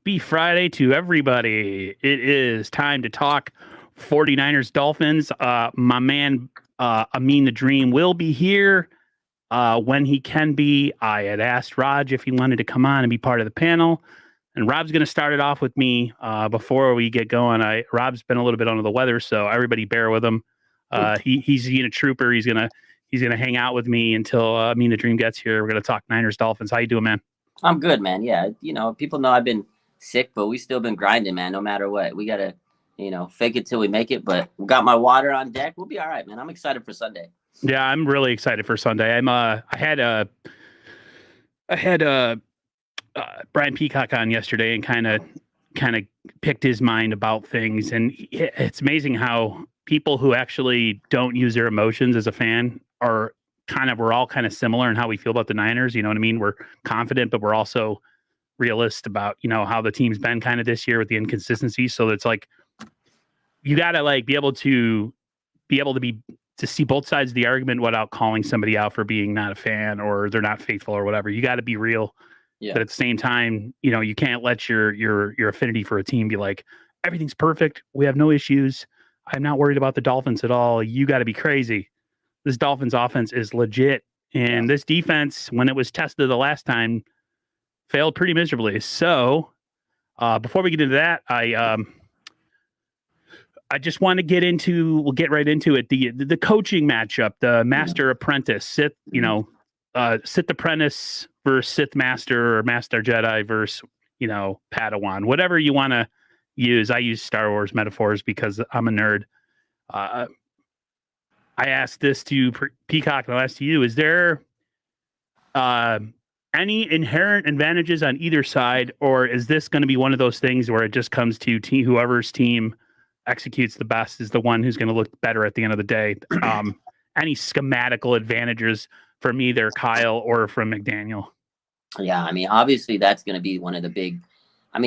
Happy Friday to everybody. It is time to talk 49ers Dolphins. My man, Amin the Dream, will be here when he can be. I had asked Raj if he wanted to come on and be part of the panel. And Rob's going to start it off with me before we get going. Rob's been a little bit under the weather, so everybody bear with him. He's a trooper. He's gonna hang out with me until Amin the Dream gets here. We're gonna talk Niners Dolphins. How you doing, man? I'm good, man. Yeah, people know I've been sick, but we still been grinding, man. No matter what, we gotta, fake it till we make it. But we got my water on deck. We'll be all right, man. I'm excited for Sunday. Yeah, I'm really excited for Sunday. I had Brian Peacock on yesterday and kind of picked his mind about things, and it's amazing how people who actually don't use their emotions as a fan we're all kind of similar in how we feel about the Niners. You know what I mean? We're confident, but we're also realist about, how the team's been kind of this year with the inconsistency. So it's like, you got to be able to see both sides of the argument without calling somebody out for being not a fan or they're not faithful or whatever. You got to be real. Yeah. But at the same time, you can't let your affinity for a team be like, everything's perfect. We have no issues. I'm not worried about the Dolphins at all. You got to be crazy. This Dolphins offense is legit. And this defense, when it was tested the last time, failed pretty miserably. So before we get into that, I just want to we'll get right into it. The coaching matchup, the master apprentice, Sith apprentice versus Sith master, or master Jedi versus, Padawan, whatever you want to use. I use Star Wars metaphors because I'm a nerd. I asked this to Peacock and I'll ask to you. Is there any inherent advantages on either side, or is this going to be one of those things where it just comes to whoever's team executes the best is the one who's going to look better at the end of the day? Any schematical advantages from either Kyle or from McDaniel? Yeah, obviously that's going to be one of the big,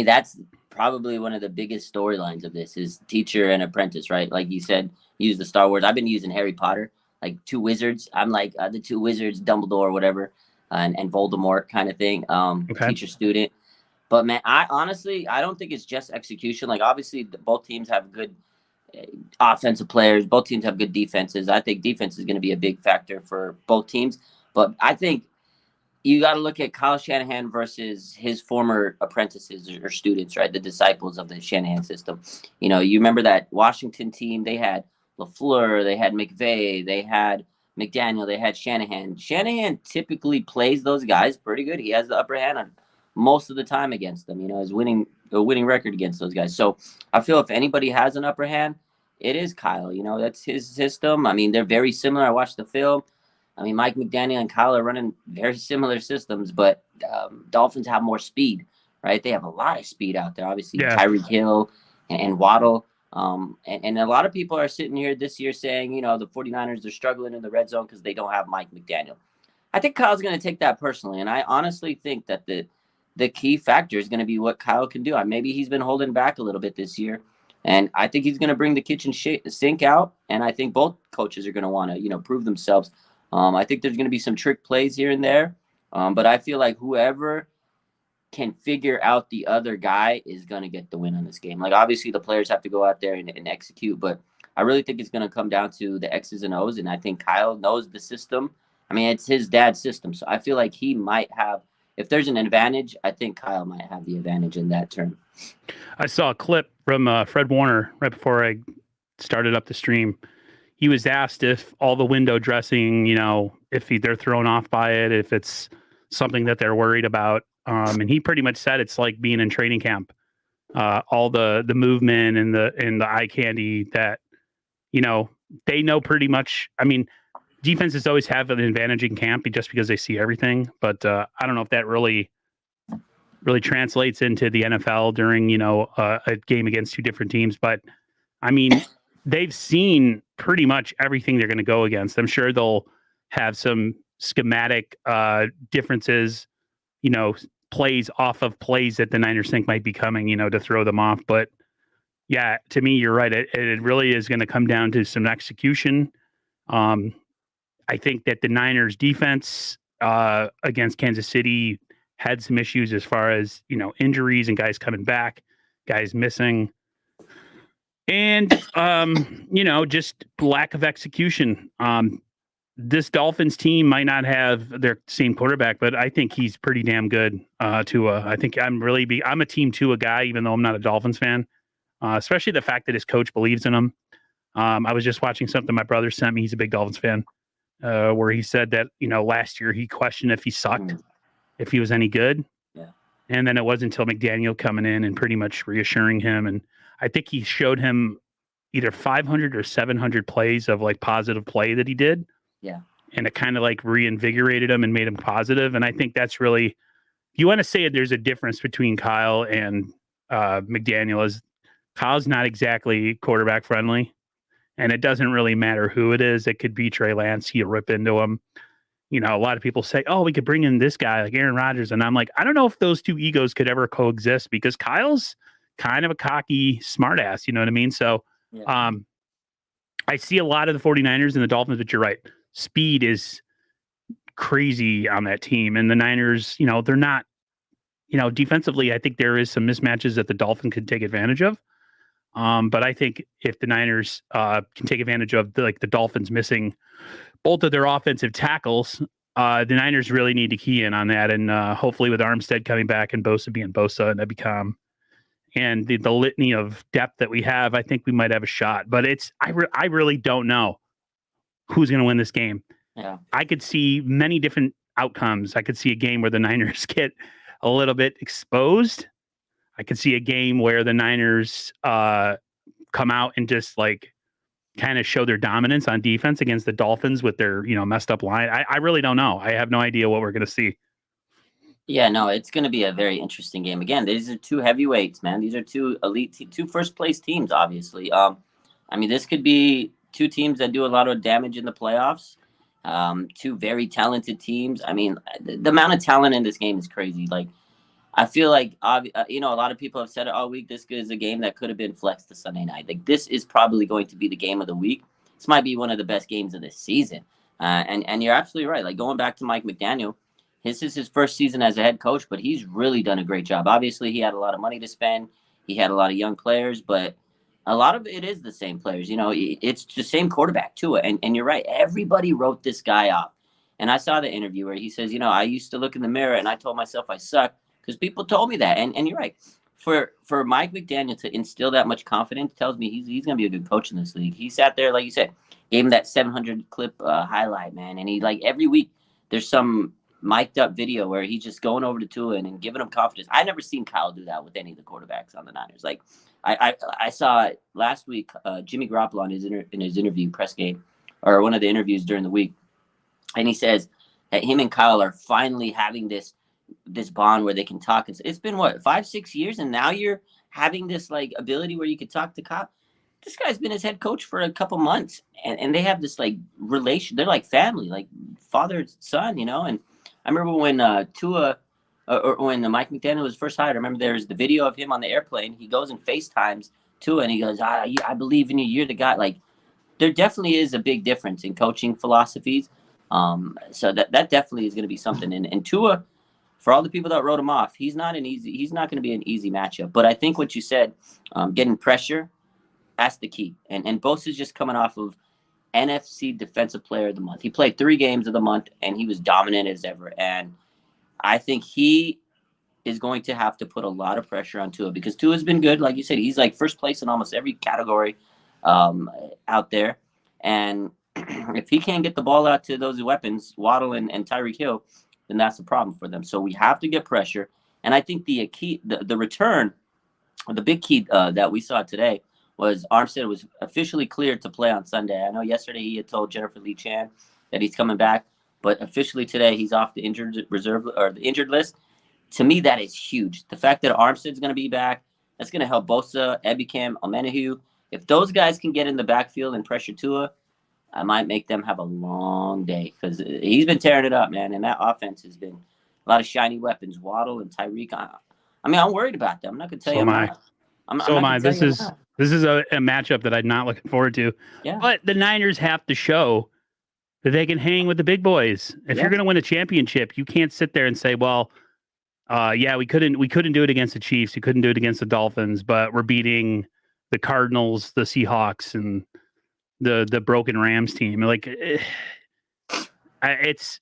that's probably one of the biggest storylines of this is teacher and apprentice, right? Like you said, use the Star Wars. I've been using Harry Potter, like two wizards. I'm like the two wizards, Dumbledore or whatever, and Voldemort kind of thing. Teacher student. But man, I don't think it's just execution. Like obviously both teams have good offensive players. Both teams have good defenses. I think defense is going to be a big factor for both teams. But I think you got to look at Kyle Shanahan versus his former apprentices or students, right? The disciples of the Shanahan system. You remember that Washington team, they had LaFleur, they had McVay, they had McDaniel, they had Shanahan. Shanahan typically plays those guys pretty good. He has the upper hand on most of the time against them. His winning record against those guys. So I feel if anybody has an upper hand, it is Kyle. That's his system. They're very similar. I watched the film. Mike McDaniel and Kyle are running very similar systems, but Dolphins have more speed, right? They have a lot of speed out there. Obviously, yeah. Tyreek Hill and Waddle. And a lot of people are sitting here this year saying, the 49ers are struggling in the red zone because they don't have Mike McDaniel. I think Kyle's going to take that personally, and I honestly think that the key factor is going to be what Kyle can do. Maybe he's been holding back a little bit this year, and I think he's going to bring the kitchen sink out, and I think both coaches are going to want to, prove themselves. I think there's going to be some trick plays here and there, but I feel like whoever can figure out the other guy is going to get the win on this game. Like, obviously, the players have to go out there and execute, but I really think it's going to come down to the X's and O's, and I think Kyle knows the system. It's his dad's system, so I feel like he might have, if there's an advantage, I think Kyle might have the advantage in that term. I saw a clip from Fred Warner right before I started up the stream. He was asked if all the window dressing, if they're thrown off by it, if it's something that they're worried about. And he pretty much said it's like being in training camp. All the movement and the eye candy that, they know pretty much. Defenses always have an advantage in camp just because they see everything. But I don't know if that really translates into the NFL during, a game against two different teams. But they've seen pretty much everything they're going to go against. I'm sure they'll have some schematic differences, plays off of plays that the Niners think might be coming, to throw them off. But yeah, to me, you're right. It really is going to come down to some execution. I think that the Niners defense against Kansas City had some issues as far as, injuries and guys coming back, guys missing. And, just lack of execution. This Dolphins team might not have their same quarterback, but I think he's pretty damn good. Tua. I think I'm a Team Tua guy, even though I'm not a Dolphins fan. Especially the fact that his coach believes in him. I was just watching something my brother sent me. He's a big Dolphins fan, where he said that last year he questioned if he sucked, if he was any good. Yeah. And then it wasn't until McDaniel coming in and pretty much reassuring him, and I think he showed him either 500 or 700 plays of like positive play that he did. Yeah. And it kind of like reinvigorated him and made him positive. And I think that's really, you want to say there's a difference between Kyle and McDaniel. Is Kyle's not exactly quarterback friendly, and it doesn't really matter who it is. It could be Trey Lance. He'll rip into him. A lot of people say, oh, we could bring in this guy like Aaron Rodgers. And I'm like, I don't know if those two egos could ever coexist, because Kyle's kind of a cocky smartass. You know what I mean? So yeah. I see a lot of the 49ers and the Dolphins, but you're right. Speed is crazy on that team. And the Niners, they're not, defensively, I think there is some mismatches that the Dolphins could take advantage of. But I think if the Niners can take advantage of the Dolphins missing both of their offensive tackles, the Niners really need to key in on that. And hopefully with Armstead coming back and Bosa being Bosa and Ebicom and the litany of depth that we have, I think we might have a shot. But I really don't know who's going to win this game. Yeah. I could see many different outcomes. I could see a game where the Niners get a little bit exposed. I could see a game where the Niners come out and just kind of show their dominance on defense against the Dolphins with their, messed up line. I really don't know. I have no idea what we're going to see. Yeah, no, it's going to be a very interesting game. Again, these are two heavyweights, man. These are two elite, two first place teams, obviously. This could be two teams that do a lot of damage in the playoffs. Two very talented teams. The amount of talent in this game is crazy. I feel like, a lot of people have said it all week. This is a game that could have been flexed to Sunday night. This is probably going to be the game of the week. This might be one of the best games of this season. And you're absolutely right. Going back to Mike McDaniel, this is his first season as a head coach, but he's really done a great job. Obviously, he had a lot of money to spend. He had a lot of young players, but a lot of it is the same players. It's the same quarterback too. And you're right. Everybody wrote this guy off. And I saw the interview where he says, I used to look in the mirror and I told myself I suck because people told me that. And you're right. For Mike McDaniel to instill that much confidence tells me he's going to be a good coach in this league. He sat there, like you said, gave him that 700 clip highlight, man. And he every week there's some mic'd up video where he's just going over to Tua and giving him confidence. I never seen Kyle do that with any of the quarterbacks on the Niners. I saw it last week, Jimmy Garoppolo in his interview press game, or one of the interviews during the week. And he says that him and Kyle are finally having this bond where they can talk. It's been 5-6 years. And now you're having this ability where you could talk to Kyle. This guy's been his head coach for a couple months and they have this relation. They're like family, like father, son, and I remember when Tua or when Mike McDaniel was first hired, I remember there's the video of him on the airplane. He goes and FaceTimes Tua and he goes, I believe in you. You're the guy. There definitely is a big difference in coaching philosophies. So that definitely is going to be something. And Tua, for all the people that wrote him off, he's not going to be an easy matchup. But I think what you said, getting pressure, that's the key. And Bosa's just coming off of NFC Defensive Player of the Month. He played 3 games of the month, and he was dominant as ever. And I think he is going to have to put a lot of pressure on Tua because Tua's been good. Like you said, he's first place in almost every category out there. And if he can't get the ball out to those weapons, Waddle and Tyreek Hill, then that's a problem for them. So we have to get pressure. And I think the key, the return, the big key that we saw today was Armstead was officially cleared to play on Sunday. I know yesterday he had told Jennifer Lee Chan that he's coming back, but officially today he's off the injured reserve or the injured list. To me, that is huge. The fact that Armstead's going to be back, that's going to help Bosa, Ebicam, Amenahu. If those guys can get in the backfield and pressure Tua, I might make them have a long day because he's been tearing it up, man. And that offense has been a lot of shiny weapons, Waddle and Tyreek. I'm worried about them. I'm not going to tell you. So am I. This is a matchup that I'm not looking forward to. Yeah. But the Niners have to show that they can hang with the big boys. If you're going to win a championship, you can't sit there and say, well, Yeah, we couldn't do it against the Chiefs. We couldn't do it against the Dolphins, but we're beating the Cardinals, the Seahawks, and the broken Rams team. Like it's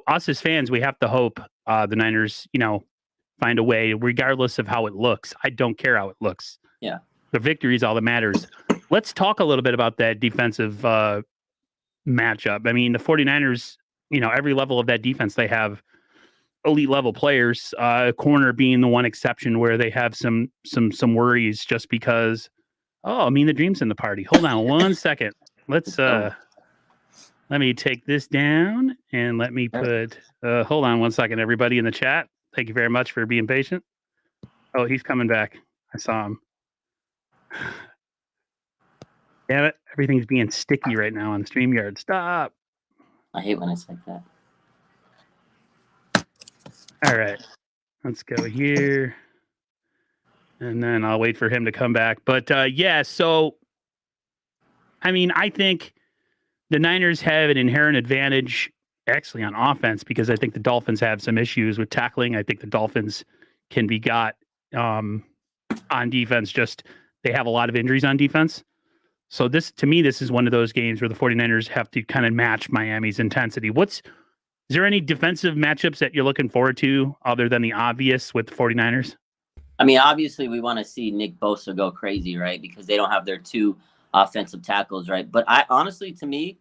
us as fans, we have to hope the Niners, find a way, regardless of how it looks. I don't care how it looks. Yeah, the victory is all that matters. Let's talk a little bit about that defensive matchup. I mean, the 49ers, every level of that defense, they have elite level players. Corner being the one exception where they have some worries just because. Oh, I mean, the dream's in the party. Hold on one second. Let's let me take this down and let me put. Hold on one second, everybody in the chat. Thank you very much for being patient. Oh, he's coming back. I saw him. Damn it! Everything's being sticky right now on StreamYard. Stop. I hate when it's like that. All right, let's go here, and then I'll wait for him to come back. But yeah, so I mean, I think the Niners have an inherent advantage actually on offense because I think the Dolphins have some issues with tackling. I think the Dolphins can be got on defense. Just they have a lot of injuries on defense. So to me, this is one of those games where the 49ers have to kind of match Miami's intensity. Is there any defensive matchups that you're looking forward to other than the obvious with the 49ers? I mean, obviously we want to see Nick Bosa go crazy, right? Because they don't have their two offensive tackles, right? But I honestly, to me,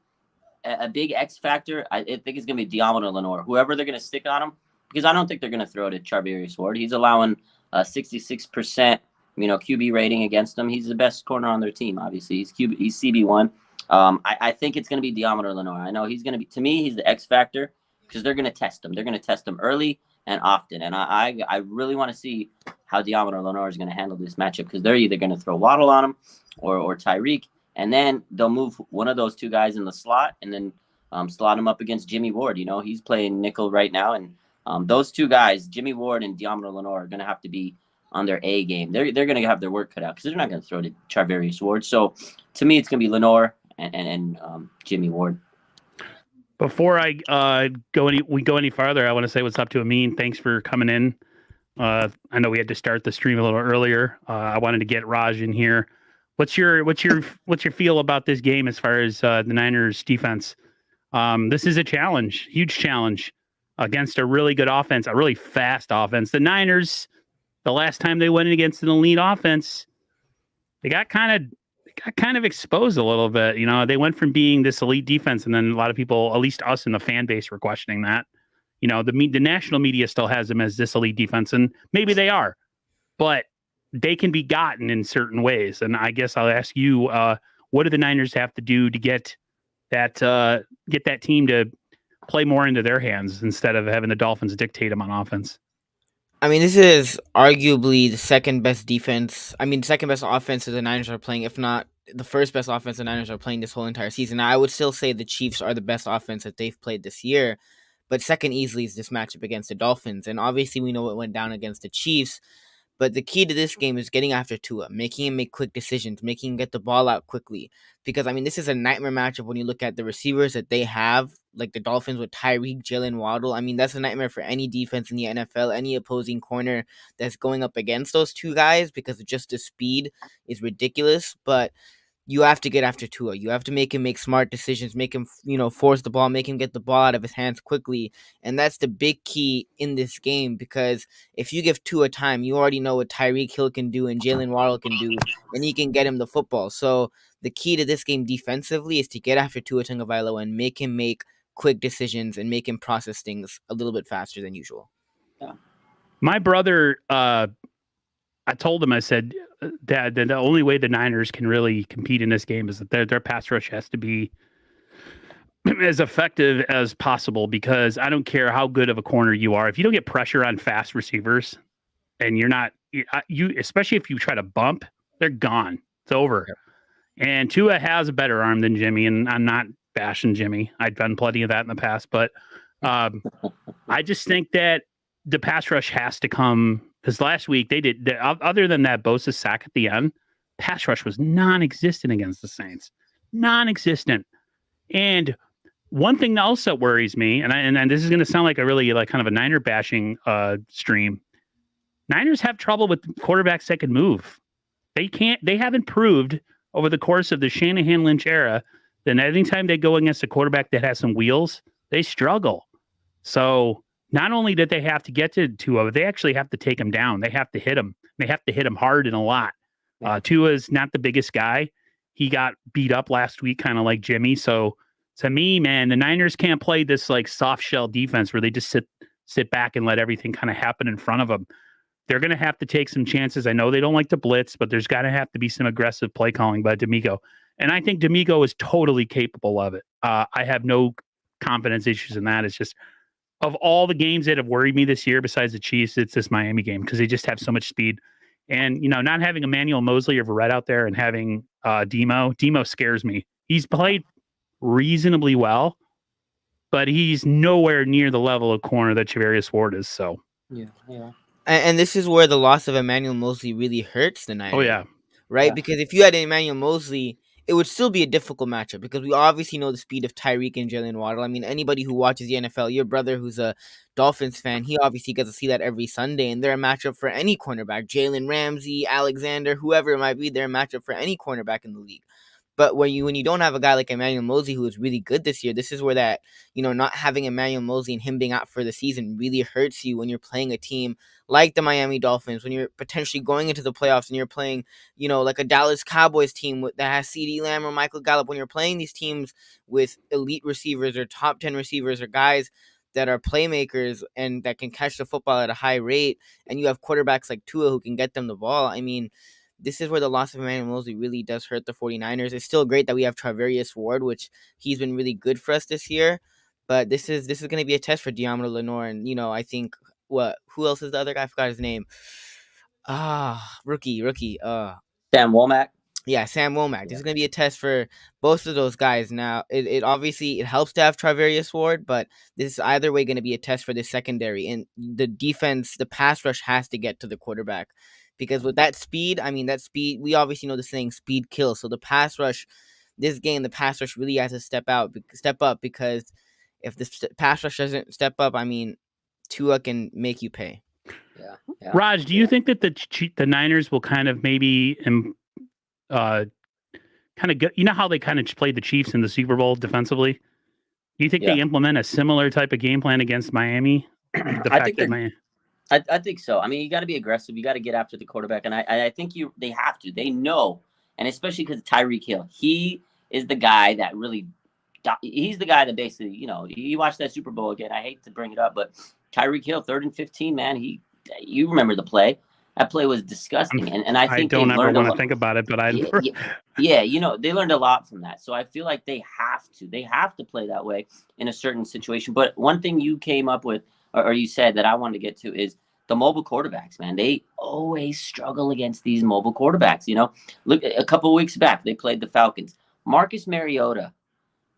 a big X factor, I think it's going to be Diamond Lenore, whoever they're going to stick on him, because I don't think they're going to throw to Charvarius Ward. He's allowing 66%, QB rating against him. He's the best corner on their team. Obviously, he's CB1. I think it's going to be Diamond Lenore. I know he's going to be. To me, he's the X factor because they're going to test him. They're going to test him early and often. And I really want to see how Diamond Lenore is going to handle this matchup because they're either going to throw Waddle on him or Tyreek. And then they'll move one of those two guys in the slot and then slot him up against Jimmy Ward. He's playing nickel right now. And those two guys, Jimmy Ward and Diamond Lenore, are going to have to be on their A game. They're going to have their work cut out because they're not going to throw to Charvarius Ward. So to me, it's going to be Lenore and Jimmy Ward. Before I go any farther, I want to say what's up to Amin. Thanks for coming in. I know we had to start the stream a little earlier. I wanted to get Raj in here. What's your feel about this game as far as the Niners defense? This is a challenge, huge challenge against a really good offense, a really fast offense. The Niners, the last time they went against an elite offense, they got kind of exposed a little bit. They went from being this elite defense, and then a lot of people, at least us in the fan base, were questioning that. The national media still has them as this elite defense, and maybe they are, but they can be gotten in certain ways. And I guess I'll ask you, what do the Niners have to do to get that team to play more into their hands instead of having the Dolphins dictate them on offense? I mean, this is arguably the second best defense. I mean, second best offense that the Niners are playing, if not the first best offense the Niners are playing this whole entire season. Now, I would still say the Chiefs are the best offense that they've played this year, but second easily is this matchup against the Dolphins. And obviously, we know what went down against the Chiefs. But the key to this game is getting after Tua, making him make quick decisions, making him get the ball out quickly. Because, I mean, this is a nightmare matchup when you look at the receivers that they have, like the Dolphins with Tyreek, Jalen Waddle. I mean, that's a nightmare for any defense in the NFL, any opposing corner that's going up against those two guys because just the speed is ridiculous. But you have to get after Tua. You have to make him make smart decisions, make him, force the ball, make him get the ball out of his hands quickly. And that's the big key in this game because if you give Tua time, you already know what Tyreek Hill can do and Jalen Waddle can do, and he can get him the football. So the key to this game defensively is to get after Tua Tagovailoa and make him make quick decisions and make him process things a little bit faster than usual. Yeah. My brother, I told him, I said, Dad, the only way the Niners can really compete in this game is that their pass rush has to be as effective as possible because I don't care how good of a corner you are. If you don't get pressure on fast receivers and you're not, especially if you try to bump, they're gone. It's over. Yep. And Tua has a better arm than Jimmy, and I'm not bashing Jimmy. I've done plenty of that in the past, but I just think that the pass rush has to come. Because last week they did, other than that Bosa sack at the end, pass rush was non-existent against the Saints. Non-existent. And One thing else that worries me, and this is going to sound like a really like kind of a Niner bashing stream. Niners have trouble with quarterbacks that can move. They haven't proved over the course of the Shanahan Lynch era that anytime they go against a quarterback that has some wheels, they struggle. So not only did they have to get to Tua, they actually have to take him down. They have to hit him. They have to hit him hard and a lot. Tua's not the biggest guy. He got beat up last week, kind of like Jimmy. So to me, man, the Niners can't play this like soft shell defense where they just sit back and let everything kind of happen in front of them. They're going to have to take some chances. I know they don't like to blitz, but there's got to have to be some aggressive play calling by D'Amico. And I think D'Amico is totally capable of it. I have no confidence issues in that. It's just of all the games that have worried me this year, besides the Chiefs, it's this Miami game because they just have so much speed. And, not having Emmanuel Mosley or Verrett out there and having Demo scares me. He's played reasonably well, but he's nowhere near the level of corner that Charvarius Ward is. So, yeah. And this is where the loss of Emmanuel Mosley really hurts the Niners. Oh, yeah. Right? Yeah. Because if you had Emmanuel Mosley, it would still be a difficult matchup because we obviously know the speed of Tyreek and Jalen Waddle. I mean, anybody who watches the NFL, your brother who's a Dolphins fan, he obviously gets to see that every Sunday, and they're a matchup for any cornerback. Jalen Ramsey, Alexander, whoever it might be, they're a matchup for any cornerback in the league. But when you don't have a guy like Emmanuel Mosley who is really good this year, this is where that, not having Emmanuel Mosley and him being out for the season really hurts you when you're playing a team like the Miami Dolphins, when you're potentially going into the playoffs and you're playing, like a Dallas Cowboys team that has CeeDee Lamb or Michael Gallup. When you're playing these teams with elite receivers or top 10 receivers or guys that are playmakers and that can catch the football at a high rate, and you have quarterbacks like Tua who can get them the ball, I mean, this is where the loss of Emmanuel Mosley really does hurt the 49ers. It's still great that we have Charvarius Ward, which he's been really good for us this year. But this is going to be a test for Diamond Lenore. And, I think, who else is the other guy? I forgot his name. Rookie. Sam Womack. Yeah, Sam Womack. This is going to be a test for both of those guys. Now, it obviously it helps to have Charvarius Ward, but this is either way going to be a test for the secondary. And the defense, the pass rush has to get to the quarterback. Because with that speed, we obviously know the saying, speed kills. So the pass rush, this game, the pass rush really has to step up because if the pass rush doesn't step up, I mean, Tua can make you pay. Yeah. Raj, do you think that the Niners will kind of maybe kind of get, how they kind of played the Chiefs in the Super Bowl defensively? Do you think they implement a similar type of game plan against Miami? I think so. I mean, you got to be aggressive. You got to get after the quarterback, and I think they have to. They know, and especially because Tyreek Hill, he is the guy that really. He's the guy that basically, you watch that Super Bowl again. I hate to bring it up, but Tyreek Hill, 3rd and 15, man. You remember the play? That play was disgusting, and I think I don't ever want to think about it, but they learned a lot from that. So I feel like they have to play that way in a certain situation. But one thing you came up with, or you said that I wanted to get to, is the mobile quarterbacks, man. They always struggle against these mobile quarterbacks. Look, a couple of weeks back, they played the Falcons. Marcus Mariota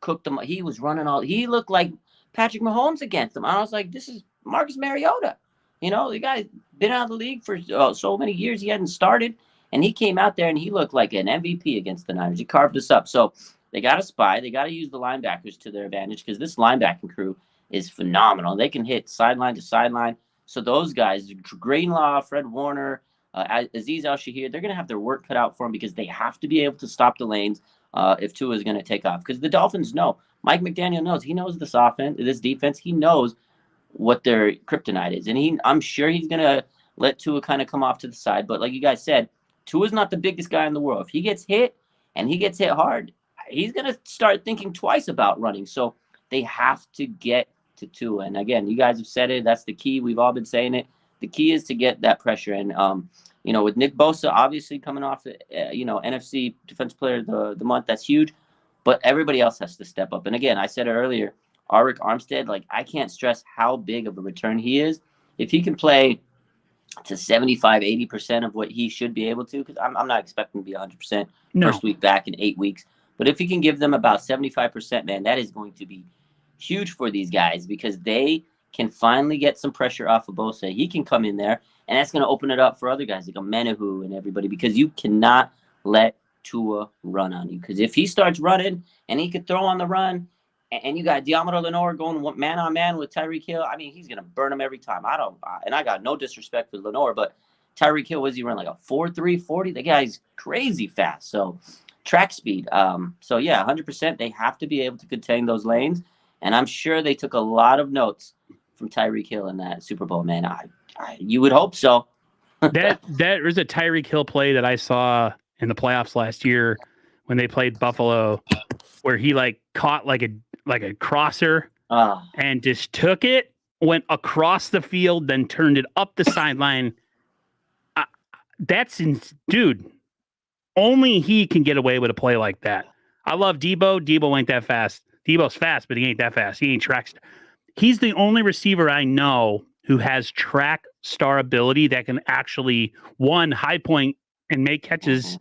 cooked them. He was running he looked like Patrick Mahomes against them. I was like, this is Marcus Mariota. The guy's been out of the league for so many years. He hadn't started, and he came out there and he looked like an MVP against the Niners. He carved us up. So they got to spy. They got to use the linebackers to their advantage because this linebacking crew is phenomenal. They can hit sideline to sideline. So those guys, Greenlaw, Fred Warner, Azeez Al-Shahir, they're going to have their work cut out for them because they have to be able to stop the lanes if Tua is going to take off. Because the Dolphins know. Mike McDaniel knows. He knows this defense. He knows what their kryptonite is. And I'm sure he's going to let Tua kind of come off to the side. But like you guys said, Tua's not the biggest guy in the world. If he gets hit and he gets hit hard, he's going to start thinking twice about running. So they have to get to Tua. And again, you guys have said it. That's the key. We've all been saying it. The key is to get that pressure. And, with Nick Bosa obviously coming off the, NFC Defensive Player of the Month, that's huge. But everybody else has to step up. And again, I said it earlier, Arik Armstead, I can't stress how big of a return he is. If he can play to 75, 80% of what he should be able to, because I'm not expecting to be 100% first week back in 8 weeks. But if he can give them about 75%, man, that is going to be huge for these guys because they can finally get some pressure off of Bosa. He can come in there, and that's going to open it up for other guys like Menahu and everybody because you cannot let Tua run on you. Because if he starts running and he could throw on the run And you got Diamondo Lenore going man on man with Tyreek Hill. I mean, he's gonna burn him every time. And I got no disrespect for Lenore, but Tyreek Hill, was he run like a 4.3 40? The guy's crazy fast. So track speed. So yeah, 100%. They have to be able to contain those lanes, and I'm sure they took a lot of notes from Tyreek Hill in that Super Bowl. Man, you would hope so. That was a Tyreek Hill play that I saw in the playoffs last year when they played Buffalo, where he like caught like a crosser and just took it, went across the field, then turned it up the sideline. Dude. Only he can get away with a play like that. I love Debo. Debo ain't that fast. Debo's fast, but he ain't that fast. He ain't track. He's the only receiver I know who has track star ability that can actually, one, high point and make catches,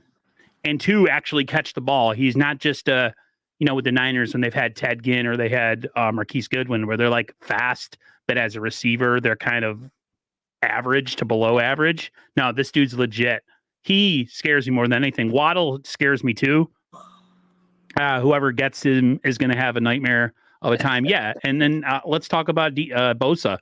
and two, actually catch the ball. He's not just with the Niners when they've had Ted Ginn or they had Marquise Goodwin, where they're like fast, but as a receiver, they're kind of average to below average. No, this dude's legit. He scares me more than anything. Waddle scares me too. Whoever gets him is going to have a nightmare of a time. Yeah, and then let's talk about Bosa,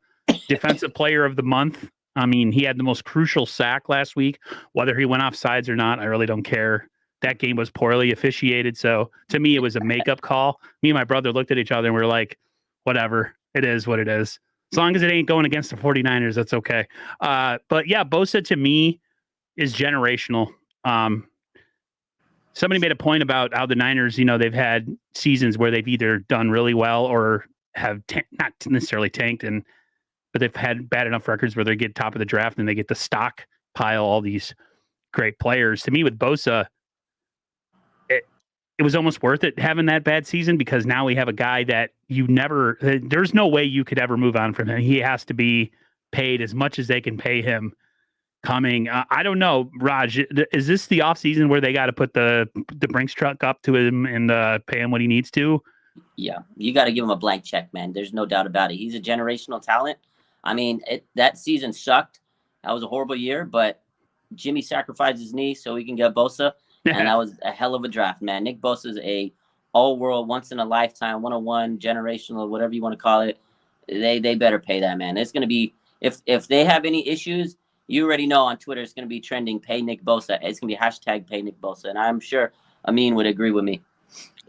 Defensive Player of the Month. I mean, he had the most crucial sack last week. Whether he went off sides or not, I really don't care. That game was poorly officiated, so to me, it was a makeup call. Me and my brother looked at each other and we were like, whatever. It is what it is. As long as it ain't going against the 49ers, that's okay. But yeah, Bosa to me is generational. Somebody made a point about how the Niners, they've had seasons where they've either done really well or have not necessarily tanked, but they've had bad enough records where they get top of the draft and they get to stockpile all these great players. To me, with Bosa, it was almost worth it having that bad season, because now we have a guy that there's no way you could ever move on from him. He has to be paid as much as they can pay him coming. I don't know, Raj, is this the offseason where they got to put the Brinks truck up to him and pay him what he needs to? Yeah, you got to give him a blank check, man. There's no doubt about it. He's a generational talent. I mean, that season sucked. That was a horrible year, but Jimmy sacrificed his knee so he can get Bosa, and that was a hell of a draft, man. Nick Bosa is a all-world, once-in-a-lifetime, 101, generational, whatever you want to call it. They better pay that, man. It's going to be, if they have any issues, you already know on Twitter it's going to be trending, pay Nick Bosa. It's going to be hashtag pay Nick Bosa, and I'm sure Amin would agree with me.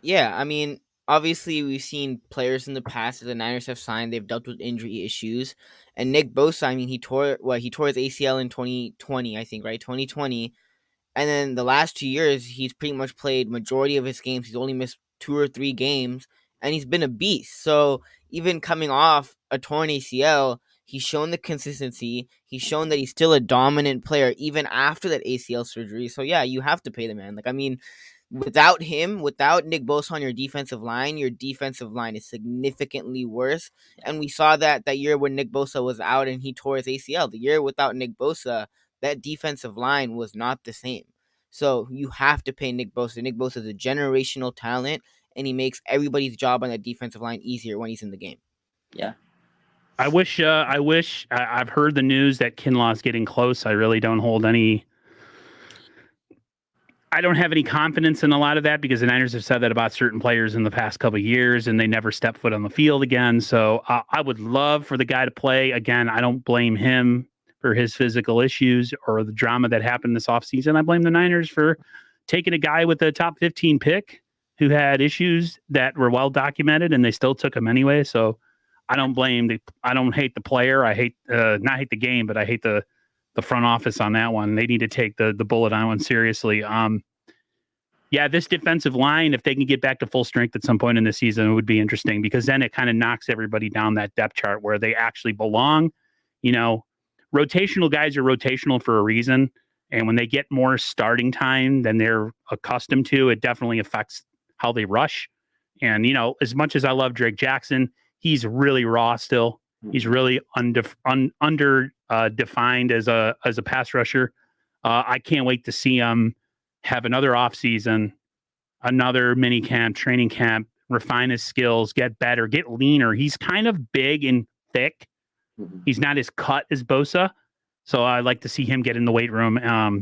Yeah, I mean, obviously we've seen players in the past that the Niners have signed, they've dealt with injury issues. And Nick Bosa, I mean, he tore his ACL in 2020, I think, right? 2020. And then the last 2 years, he's pretty much played majority of his games. He's only missed 2 or 3 games, and he's been a beast. So even coming off a torn ACL, he's shown the consistency. He's shown that he's still a dominant player even after that ACL surgery. So yeah, you have to pay the man. Like, I mean, without Nick Bosa on your defensive line is significantly worse. And we saw that year when Nick Bosa was out and he tore his ACL. The year without Nick Bosa, that defensive line was not the same. So you have to pay Nick Bosa. Nick Bosa is a generational talent, and he makes everybody's job on that defensive line easier when he's in the game. Yeah. I wish I've heard the news that Kinlaw's getting close. I really don't have any confidence in a lot of that, because the Niners have said that about certain players in the past couple of years, and they never step foot on the field again. So I would love for the guy to play. Again, I don't blame him for his physical issues or the drama that happened this offseason. I blame the Niners for taking a guy with a top 15 pick who had issues that were well documented, and they still took him anyway. So I don't hate the player. I hate not hate the game, but I hate the front office on that one. They need to take the bullet on one seriously. Yeah, this defensive line, if they can get back to full strength at some point in the season, it would be interesting, because then it kind of knocks everybody down that depth chart where they actually belong. Rotational guys are rotational for a reason. And when they get more starting time than they're accustomed to, it definitely affects how they rush. And, as much as I love Drake Jackson, he's really raw still. He's really defined as a pass rusher. I can't wait to see him have another offseason, another mini camp, training camp, refine his skills, get better, get leaner. He's kind of big and thick. He's not as cut as Bosa. So I'd like to see him get in the weight room.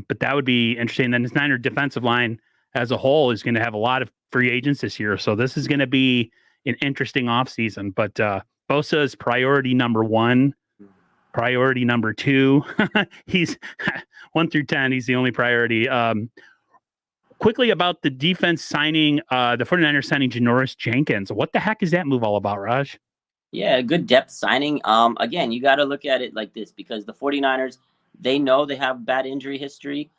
But that would be interesting. Then this Niner defensive line as a whole is going to have a lot of free agents this year. So this is going to be an interesting offseason. But Bosa is priority number 1. Priority number 2, he's 1 through 10. He's the only priority. Quickly about the defense signing, the 49ers signing Janoris Jenkins. What the heck is that move all about, Raj? Yeah, good depth signing. Again, you got to look at it like this because the 49ers, they know they have bad injury history.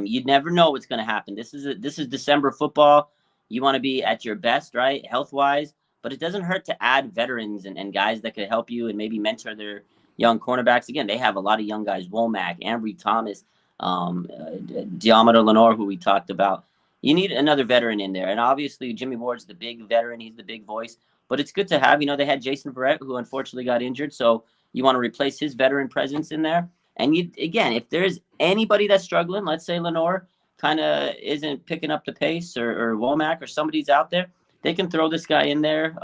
You never know what's going to happen. This is December football. You want to be at your best, right, health-wise. But it doesn't hurt to add veterans and guys that could help you and maybe mentor their young cornerbacks. Again, they have a lot of young guys: Womack, Ambry Thomas, Diamador Lenore, who we talked about. You need another veteran in there, and obviously Jimmy Ward's the big veteran. He's the big voice. But it's good to have. They had Jason Verrett, who unfortunately got injured. So you want to replace his veteran presence in there. And again, if there's anybody that's struggling, let's say Lenore kind of isn't picking up the pace or Womack or somebody's out there, they can throw this guy in there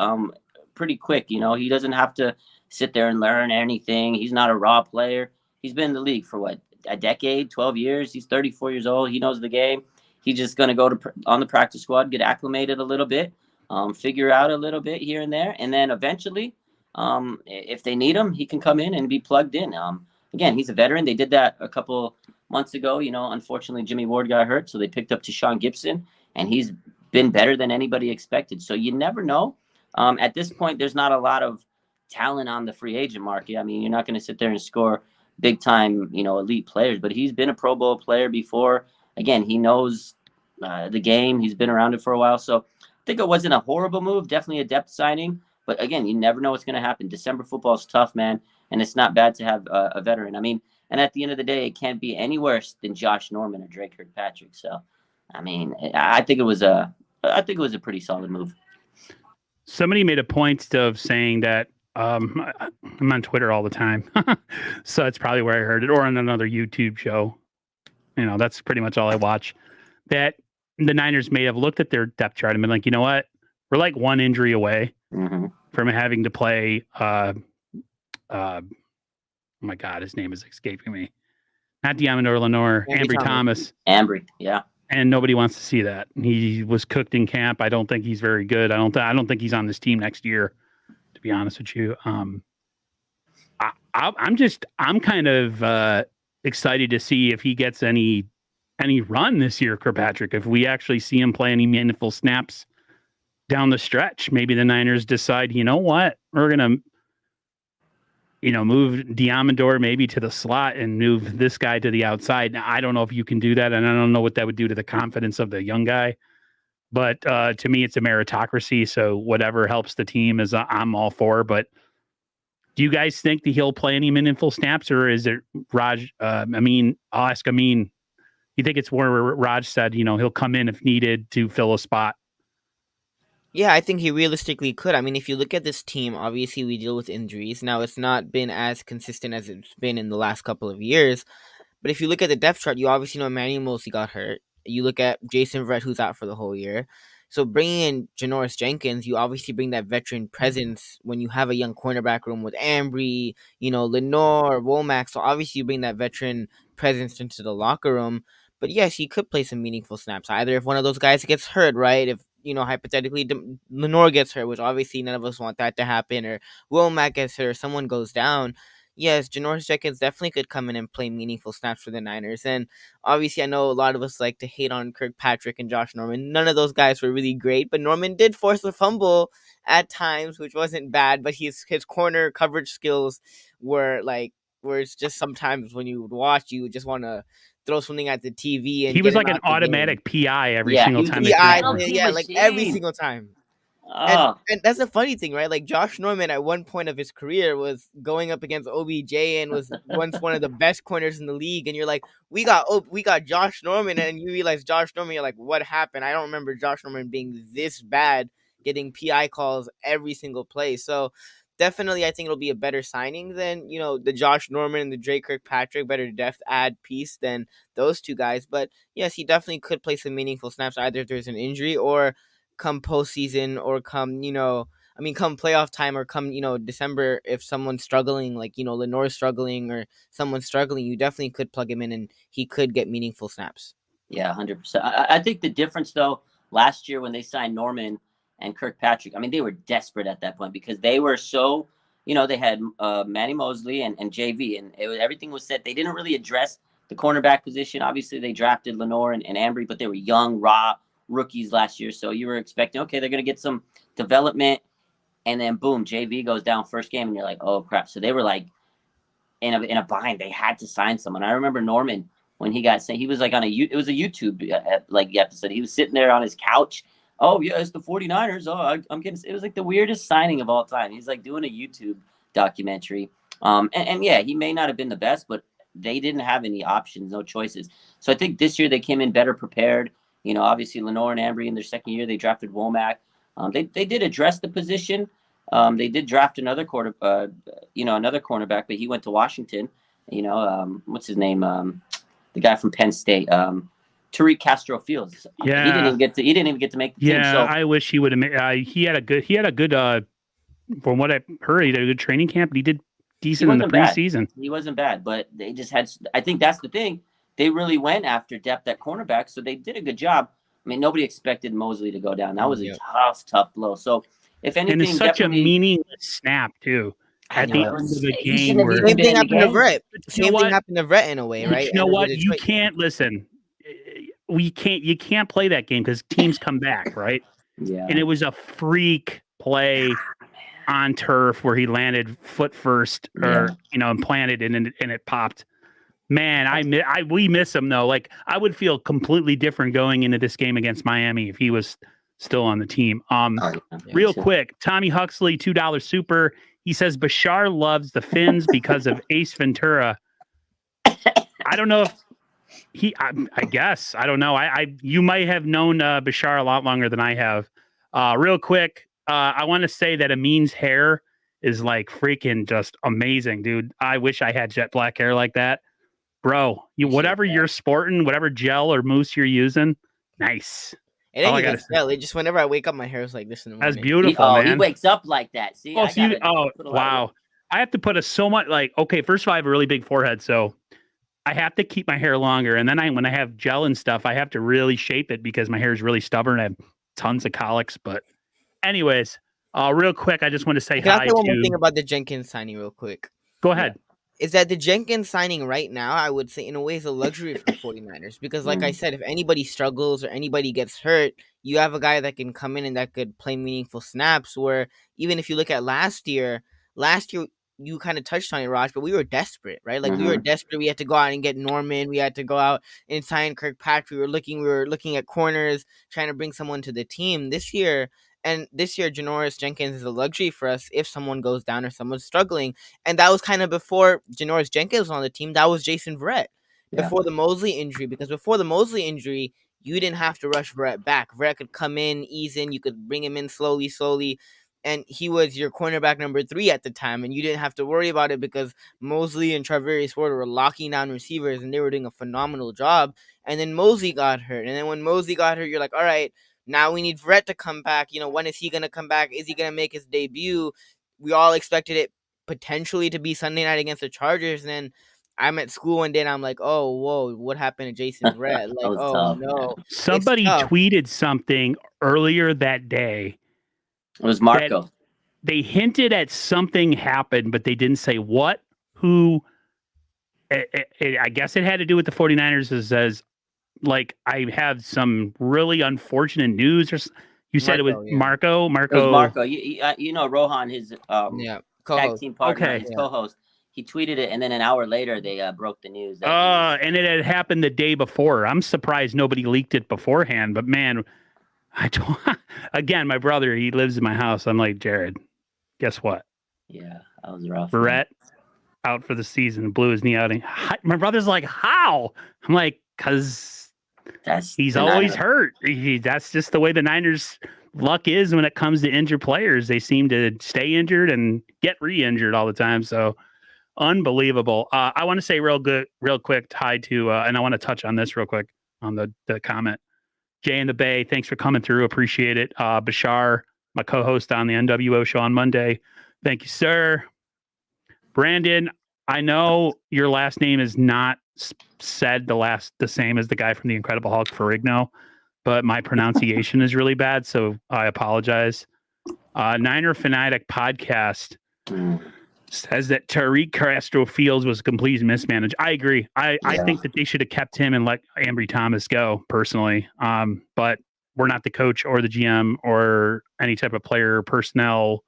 pretty quick. He doesn't have to sit there and learn anything. He's not a raw player. He's been in the league for a decade, 12 years. He's 34 years old. He knows the game. He's just going to go on the practice squad, get acclimated a little bit. Figure out a little bit here and there. And then eventually, if they need him, he can come in and be plugged in. Again, he's a veteran. They did that a couple months ago. Unfortunately, Jimmy Ward got hurt. So they picked up Tashawn Gibson, and he's been better than anybody expected. So you never know. At this point, there's not a lot of talent on the free agent market. I mean, you're not going to sit there and score big time, elite players, but he's been a Pro Bowl player before. Again, he knows the game. He's been around it for a while. So I think it wasn't a horrible move, definitely a depth signing. But again, you never know what's going to happen. December football is tough, man, and it's not bad to have a veteran. I mean, and at the end of the day, it can't be any worse than Josh Norman or Drake Kirkpatrick. So, I mean, I think it was a pretty solid move. Somebody made a point of saying that I'm on Twitter all the time, so it's probably where I heard it, or on another YouTube show. That's pretty much all I watch. That the Niners may have looked at their depth chart and been like, you know what? We're like one injury away from having to play. Oh my God, his name is escaping me. Not Diamador Lenore, Ambry Thomas. Ambry, yeah. And nobody wants to see that. He was cooked in camp. I don't think he's very good. I don't think he's on this team next year, to be honest with you. I'm kind of excited to see if he gets any run this year, Kirkpatrick. If we actually see him play any meaningful snaps down the stretch, maybe the Niners decide, you know what, we're gonna, move Diamador maybe to the slot and move this guy to the outside. Now, I don't know if you can do that, and I don't know what that would do to the confidence of the young guy. But to me, it's a meritocracy. So whatever helps the team is I'm all for. But do you guys think that he'll play any meaningful snaps, or is it Raj? I'll ask Amin. You think it's where Raj said, he'll come in if needed to fill a spot? Yeah, I think he realistically could. I mean, if you look at this team, obviously we deal with injuries. Now, it's not been as consistent as it's been in the last couple of years. But if you look at the depth chart, you obviously know Emmanuel Mosley got hurt. You look at Jason Verrett, who's out for the whole year. So bringing in Janoris Jenkins, you obviously bring that veteran presence when you have a young cornerback room with Ambry, Lenore, Womack. So obviously you bring that veteran presence into the locker room. But yes, he could play some meaningful snaps. Either if one of those guys gets hurt, right? If, hypothetically, Lenore gets hurt, which obviously none of us want that to happen, or Womack gets hurt, or someone goes down. Yes, Janoris Jenkins definitely could come in and play meaningful snaps for the Niners. And obviously, I know a lot of us like to hate on Kirkpatrick and Josh Norman. None of those guys were really great, but Norman did force a fumble at times, which wasn't bad. But his corner coverage skills were where it's just sometimes when you would watch, you would just want to throw something at the TV. And he was like an automatic PI every single time. Every single time. And that's a funny thing, right? Like Josh Norman at one point of his career was going up against OBJ and was once one of the best corners in the league. And you're like, we got Josh Norman, and you realize Josh Norman, you're like, what happened? I don't remember Josh Norman being this bad, getting PI calls every single play. So definitely, I think it'll be a better signing than, the Josh Norman and the Drake Kirkpatrick, better depth add piece than those two guys. But yes, he definitely could play some meaningful snaps, either if there's an injury or come postseason, or come playoff time, or come December, if someone's struggling, like Lenore's struggling or someone's struggling, you definitely could plug him in and he could get meaningful snaps. Yeah, 100%. I think the difference though, last year when they signed Norman, and Kirkpatrick. I mean, they were desperate at that point because they were so, they had Manny Mosley and JV, and everything was set. They didn't really address the cornerback position. Obviously, they drafted Lenore and Ambry, but they were young, raw rookies last year. So you were expecting, okay, they're going to get some development. And then, boom, JV goes down first game, and you're like, oh, crap. So they were like in a bind. They had to sign someone. I remember Norman, when he got sent, he was like it was a YouTube episode. He was sitting there on his couch. Oh, yeah, it's the 49ers. Oh, I'm getting, it was like the weirdest signing of all time. He's like doing a YouTube documentary. And yeah, he may not have been the best, but they didn't have any options, no choices. So I think this year they came in better prepared. Obviously Lenore and Ambry in their second year, they drafted Womack. They did address the position. They did draft another cornerback, but he went to Washington. What's his name? The guy from Penn State, Tariq Castro Fields. Yeah, he didn't even get to make the team. Yeah, so I wish he would have made. He had a good. From what I heard, he did a good training camp. But he did decent in the preseason. He wasn't bad, but they just had. I think that's the thing. They really went after depth at cornerback, so they did a good job. I mean, nobody expected Mosley to go down. That was a tough blow. So, if anything, and it's such a meaningless snap too. At the end of the game, same thing happened to Brett. Same thing happened to Brett in a way, right? You know what? You can't listen. You can't play that game because teams come back, right? Yeah. And it was a freak play on turf where he landed foot first, or and planted and it popped. Man, we miss him though. Like, I would feel completely different going into this game against Miami if he was still on the team. Real quick, Tommy Huxley, $2 super. He says Bashar loves the Finns because of Ace Ventura. I don't know if I guess. I don't know. You might have known Bashar a lot longer than I have. Real quick, I want to say that Amin's hair is like freaking just amazing, dude. I wish I had jet black hair like that. Bro, whatever you're sporting, whatever gel or mousse you're using, nice. It ain't even gel. It just, whenever I wake up, my hair is like this in the morning. That's beautiful, man. He wakes up like that. See? Wow. I have to put first of all, I have a really big forehead, so I have to keep my hair longer. And then when I have gel and stuff, I have to really shape it because my hair is really stubborn. I have tons of colics. But anyways, real quick, I just want to say hi to... Can I say one more thing about the Jenkins signing real quick? Go ahead. Is that the Jenkins signing right now, I would say, in a way, is a luxury for 49ers. Because, like I said, if anybody struggles or anybody gets hurt, you have a guy that can come in and that could play meaningful snaps. Where even if you look at last year, you kind of touched on it, Raj, but we were desperate, right? Like, we were desperate. We had to go out and get Norman. We had to go out and sign Kirkpatrick. We were looking at corners, trying to bring someone to the team. This year, Janoris Jenkins is a luxury for us if someone goes down or someone's struggling. And that was kind of before Janoris Jenkins was on the team. That was Jason Verrett before the Mosley injury. Because before the Mosley injury, you didn't have to rush Verrett back. Verrett could come in, ease in. You could bring him in slowly. And he was your cornerback number 3 at the time. And you didn't have to worry about it because Mosley and Travarius Ward were locking down receivers. And they were doing a phenomenal job. And then Mosley got hurt. And then when Mosley got hurt, you're like, all right, now we need Verrett to come back. When is he going to come back? Is he going to make his debut? We all expected it potentially to be Sunday night against the Chargers. And then I'm at school one day and I'm like, oh, whoa, what happened to Jason Verrett? Like, oh, tough, no. Man. Somebody tweeted something earlier that day. It was Marco. They hinted at something happened, but they didn't say what, who. I guess it had to do with the 49ers as like, I have some really unfortunate news. Or you said Marco, it was Marco. It was Marco. You know Rohan, his tag team partner, his co-host. He tweeted it, and then an hour later they broke the news. And it had happened the day before. I'm surprised nobody leaked it beforehand. But man, again, my brother, he lives in my house. I'm like, Jared, guess what? Yeah, that was rough. Verrett out for the season, blew his knee out. And my brother's like, how? I'm like, because he's always hurt. That's just the way the Niners' luck is when it comes to injured players. They seem to stay injured and get re-injured all the time. So unbelievable. I want to say real quick, tied to, and I want to touch on this real quick on the comment. Jay in the Bay, thanks for coming through. Appreciate it. Bashar, my co-host on the NWO show on Monday. Thank you, sir. Brandon, I know your last name is not said the same as the guy from the Incredible Hulk, Ferrigno, but my pronunciation is really bad, so I apologize. Niner Fanatic Podcast says that Tariq Castro Fields was a complete mismanaged. I agree. I think that they should have kept him and let Ambry Thomas go personally. But we're not the coach or the GM or any type of player personnel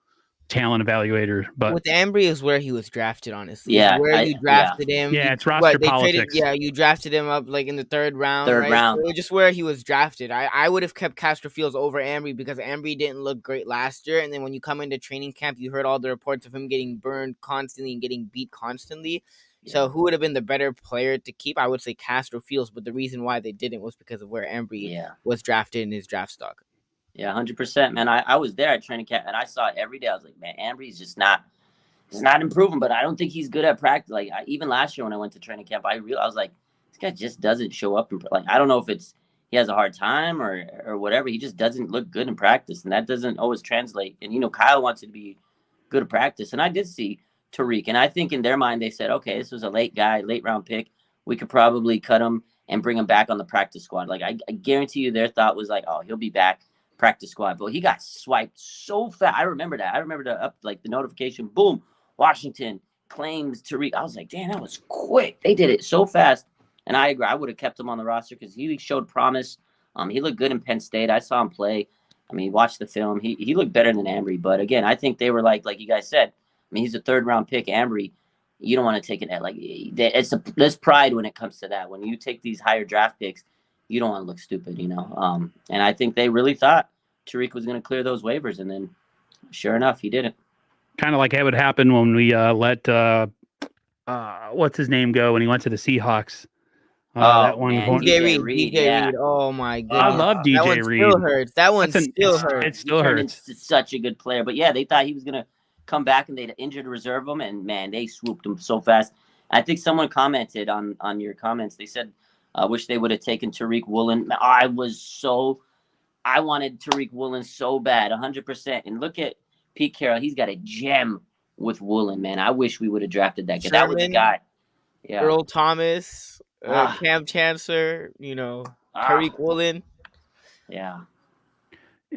talent evaluator. But with Ambry is where he was drafted, honestly. Yeah, It's where you drafted him. Yeah, You- it's roster they politics. you drafted him up like in the third round. Third right? round. So it was just where he was drafted. I would have kept Castro Fields over Ambry because Ambry didn't look great last year. And then when you come into training camp, you heard all the reports of him getting burned constantly and getting beat constantly. So who would have been the better player to keep? I would say Castro Fields, but the reason why they didn't was because of where Ambry was drafted in his draft stock. Yeah, 100%, man. I was there at training camp and I saw it every day. I was like, man, Ambry's just not. He's not improving, but I don't think he's good at practice. Like even last year when I went to training camp, I was like, this guy just doesn't show up. Like I don't know if it's he has a hard time or whatever. He just doesn't look good in practice, and that doesn't always translate. And Kyle wants to be good at practice, and I did see Tariq, and I think in their mind they said, okay, this was a late round pick. We could probably cut him and bring him back on the practice squad. Like I guarantee you, their thought was like, oh, he'll be back practice squad, but he got swiped so fast. I remember that. I remember the notification, boom. Washington claims Tariq. I was like, damn, that was quick. They did it so fast. And I agree. I would have kept him on the roster because he showed promise. He looked good in Penn State. I saw him play. I mean, watch the film. He looked better than Ambry. But again, I think they were like you guys said. I mean, he's a third round pick. Ambry, you don't want to take it at there's pride when it comes to that. When you take these higher draft picks, you don't want to look stupid, And I think they really thought Tariq was going to clear those waivers, and then sure enough, he didn't. Kind of like it would happen when we let what's his name go when he went to the Seahawks. That one, DJ Reed. Oh my god, I love DJ Reed. Still hurts. That one still hurts. It still hurts. It's such a good player, but yeah, they thought he was gonna come back and they'd injured reserve him, and man, they swooped him so fast. I think someone commented on your comments. They said, "I wish they would have taken Tariq Woolen." I wanted Tariq Woolen so bad, 100%. And look at Pete Carroll, he's got a gem with Woolen, man. I wish we would have drafted that guy. That was the guy. Yeah. Earl Thomas, Cam Chancellor, Tariq Woolen. Yeah.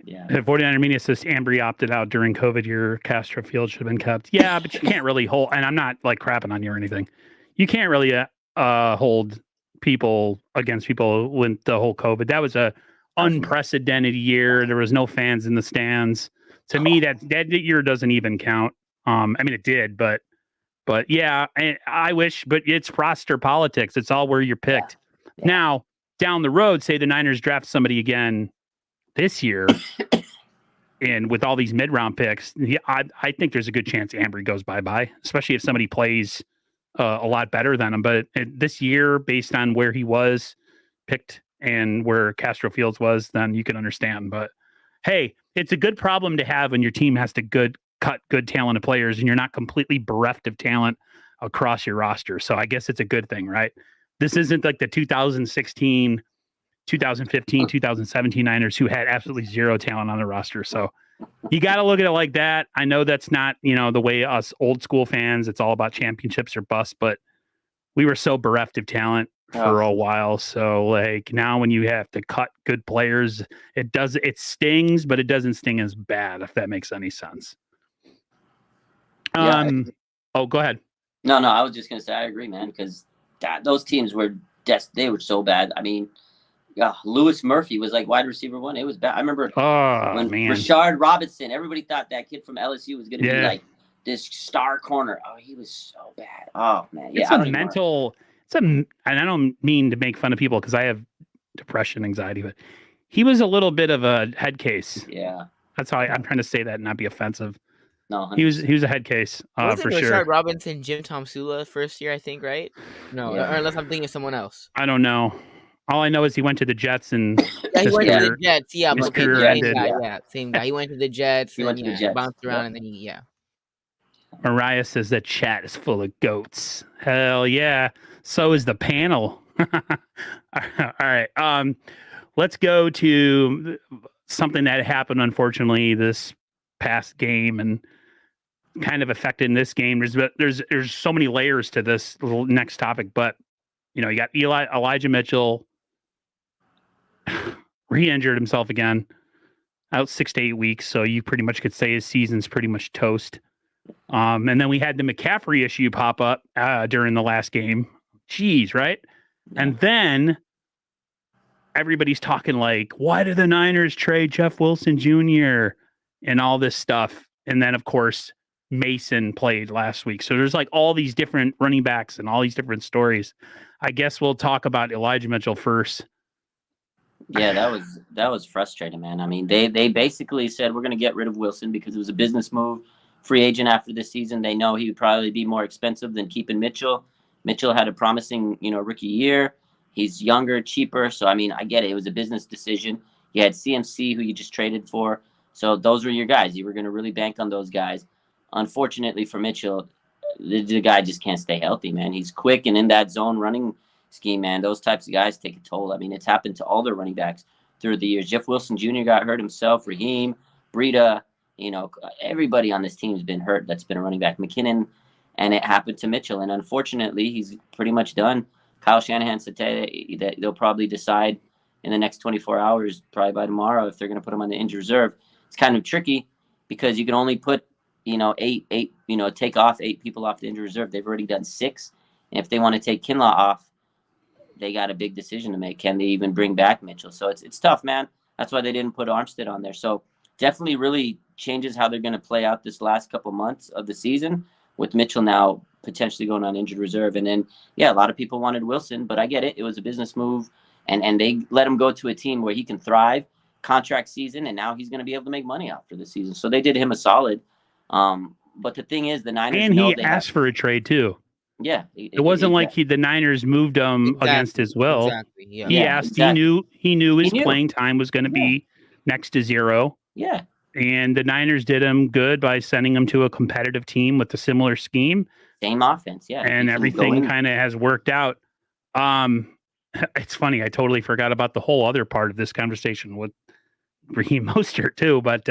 Yeah. 49er Media says Ambry opted out during COVID year. Castro Field should have been kept. Yeah, but you can't really hold, and I'm not like crapping on you or anything. You can't really hold people against people with the whole COVID. That was a unprecedented year. There was no fans in the stands. To me, that year doesn't even count. I mean, it did, but yeah, I wish, but it's roster politics. It's all where you're picked. Yeah. Now, down the road, say the Niners draft somebody again this year, and with all these mid-round picks, I think there's a good chance Ambry goes bye-bye, especially if somebody plays a lot better than him. But this year, based on where he was picked and where Castro Fields was, then you can understand. But hey, it's a good problem to have when your team has to cut good talented players and you're not completely bereft of talent across your roster. So I guess it's a good thing, right? This isn't like the 2016, 2015, 2017 Niners who had absolutely zero talent on the roster. So you got to look at it like that. I know that's not, the way us old school fans, it's all about championships or bust, but we were so bereft of talent for a while. So like now when you have to cut good players, it stings, but it doesn't sting as bad, if that makes any sense. Go ahead. No, I was just going to say, I agree, man, because those teams were they were so bad. I mean, Lewis Murphy was like wide receiver one. It was bad. I remember when Rashard Robinson, everybody thought that kid from LSU was going to be like this star corner. Oh, he was so bad. Oh man. Yeah. And I don't mean to make fun of people because I have depression, anxiety, but he was a little bit of a head case. Yeah. That's how I'm trying to say that and not be offensive. No, 100%. He was a head case for sure. Rashard Robinson, Jim Tomsula first year, I think, right? No, or unless I'm thinking of someone else. I don't know. All I know is he went to the Jets and he went to the Jets. Yeah, his career ended. Same guy. He went to the Jets. He went to the Jets. Bounced around and then Mariah says that chat is full of goats. Hell yeah. So is the panel. All right. Let's go to something that happened, unfortunately, this past game and kind of affected in this game. There's so many layers to this next topic, but you got Elijah Mitchell re-injured himself again, out 6 to 8 weeks. So you pretty much could say his season's pretty much toast. And then we had the McCaffrey issue pop up during the last game. Jeez, right? Yeah. And then everybody's talking like, why did the Niners trade Jeff Wilson Jr. and all this stuff? And then, of course, Mason played last week. So there's like all these different running backs and all these different stories. I guess we'll talk about Elijah Mitchell first. Yeah, that was frustrating, man. I mean, they basically said we're going to get rid of Wilson because it was a business move. Free agent after this season, they know he would probably be more expensive than keeping Mitchell. Mitchell had a promising, rookie year. He's younger, cheaper. So, I mean, I get it. It was a business decision. You had CMC, who you just traded for. So those were your guys. You were going to really bank on those guys. Unfortunately for Mitchell, the guy just can't stay healthy, man. He's quick and in that zone running scheme, man. Those types of guys take a toll. I mean, it's happened to all their running backs through the years. Jeff Wilson Jr. got hurt himself. Raheem, Breida, everybody on this team has been hurt that's been a running back. McKinnon, and it happened to Mitchell. And unfortunately, he's pretty much done. Kyle Shanahan said today that they'll probably decide in the next 24 hours, probably by tomorrow, if they're going to put him on the injured reserve. It's kind of tricky because you can only put, take off 8 people off the injured reserve. They've already done 6. And if they want to take Kinlaw off, they got a big decision to make. Can they even bring back Mitchell? So it's tough, man. That's why they didn't put Armstead on there. So definitely really changes how they're going to play out this last couple months of the season with Mitchell now potentially going on injured reserve. And then, yeah, a lot of people wanted Wilson, but I get it. It was a business move, and they let him go to a team where he can thrive, contract season, and now he's going to be able to make money after the season. So they did him a solid. But the thing is, the Niners and he asked for a trade too. Yeah, it wasn't like the Niners moved him against his will. Exactly. Yeah. He asked. Exactly. He knew his playing time was going to be next to 0. Yeah. And the Niners did him good by sending him to a competitive team with a similar scheme. Same offense, yeah. And everything kind of has worked out. It's funny. I totally forgot about the whole other part of this conversation with Raheem Mostert too. But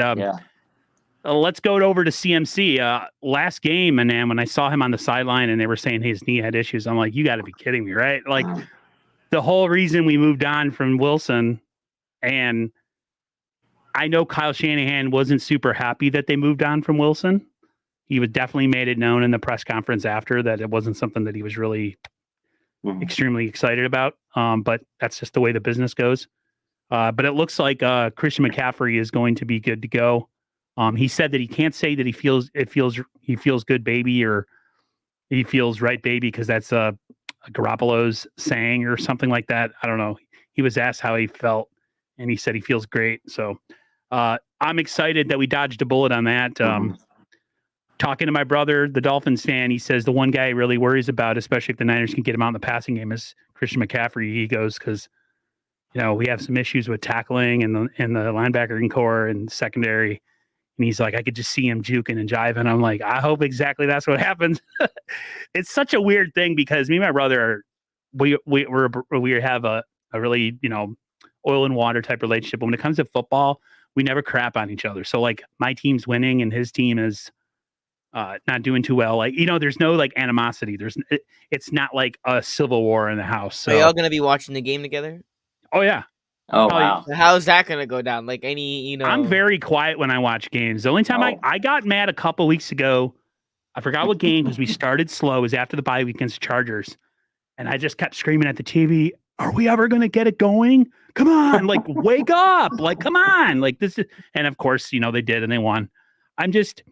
let's go over to CMC. Last game, and then when I saw him on the sideline and they were saying his knee had issues, I'm like, you got to be kidding me, right? Like the whole reason we moved on from Wilson, and I know Kyle Shanahan wasn't super happy that they moved on from Wilson. He was definitely made it known in the press conference after that it wasn't something that he was really extremely excited about. But that's just the way the business goes. But it looks like Christian McCaffrey is going to be good to go. He said that he can't say that he feels good, baby, or he feels right, baby, because that's Garoppolo's saying or something like that. I don't know. He was asked how he felt, and he said he feels great. So I'm excited that we dodged a bullet on that. Talking to my brother, the Dolphins fan, he says the one guy he really worries about, especially if the Niners can get him out in the passing game, is Christian McCaffrey. He goes, because we have some issues with tackling and the linebacker core and secondary. And he's like, I could just see him juking and jiving. I'm like, I hope exactly that's what happens. It's such a weird thing because me and my brother, we have a really, oil and water type relationship. But when it comes to football, we never crap on each other. So like my team's winning and his team is not doing too well. Like, there's no like animosity. It's not like a civil war in the house. So are y'all going to be watching the game together? Oh yeah. Oh, wow. How's that going to go down? Like any, I'm very quiet when I watch games. The only time I got mad a couple weeks ago, I forgot what game because we started slow. It was after the bye week against the Chargers. And I just kept screaming at the TV, are we ever going to get it going? Come on, like wake up. Like, come on. Like this is, and of course, they did and they won. I'm just,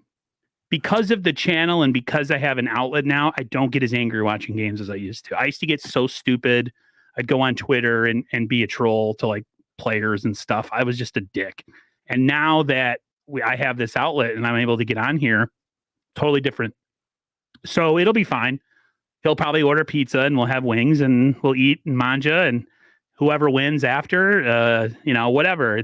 because of the channel and because I have an outlet now, I don't get as angry watching games as I used to. I used to get so stupid. I'd go on Twitter and be a troll to like players and stuff. I was just a dick. And now that I have this outlet and I'm able to get on here, totally different. So it'll be fine. He'll probably order pizza and we'll have wings and we'll eat and manja, and whoever wins after, whatever.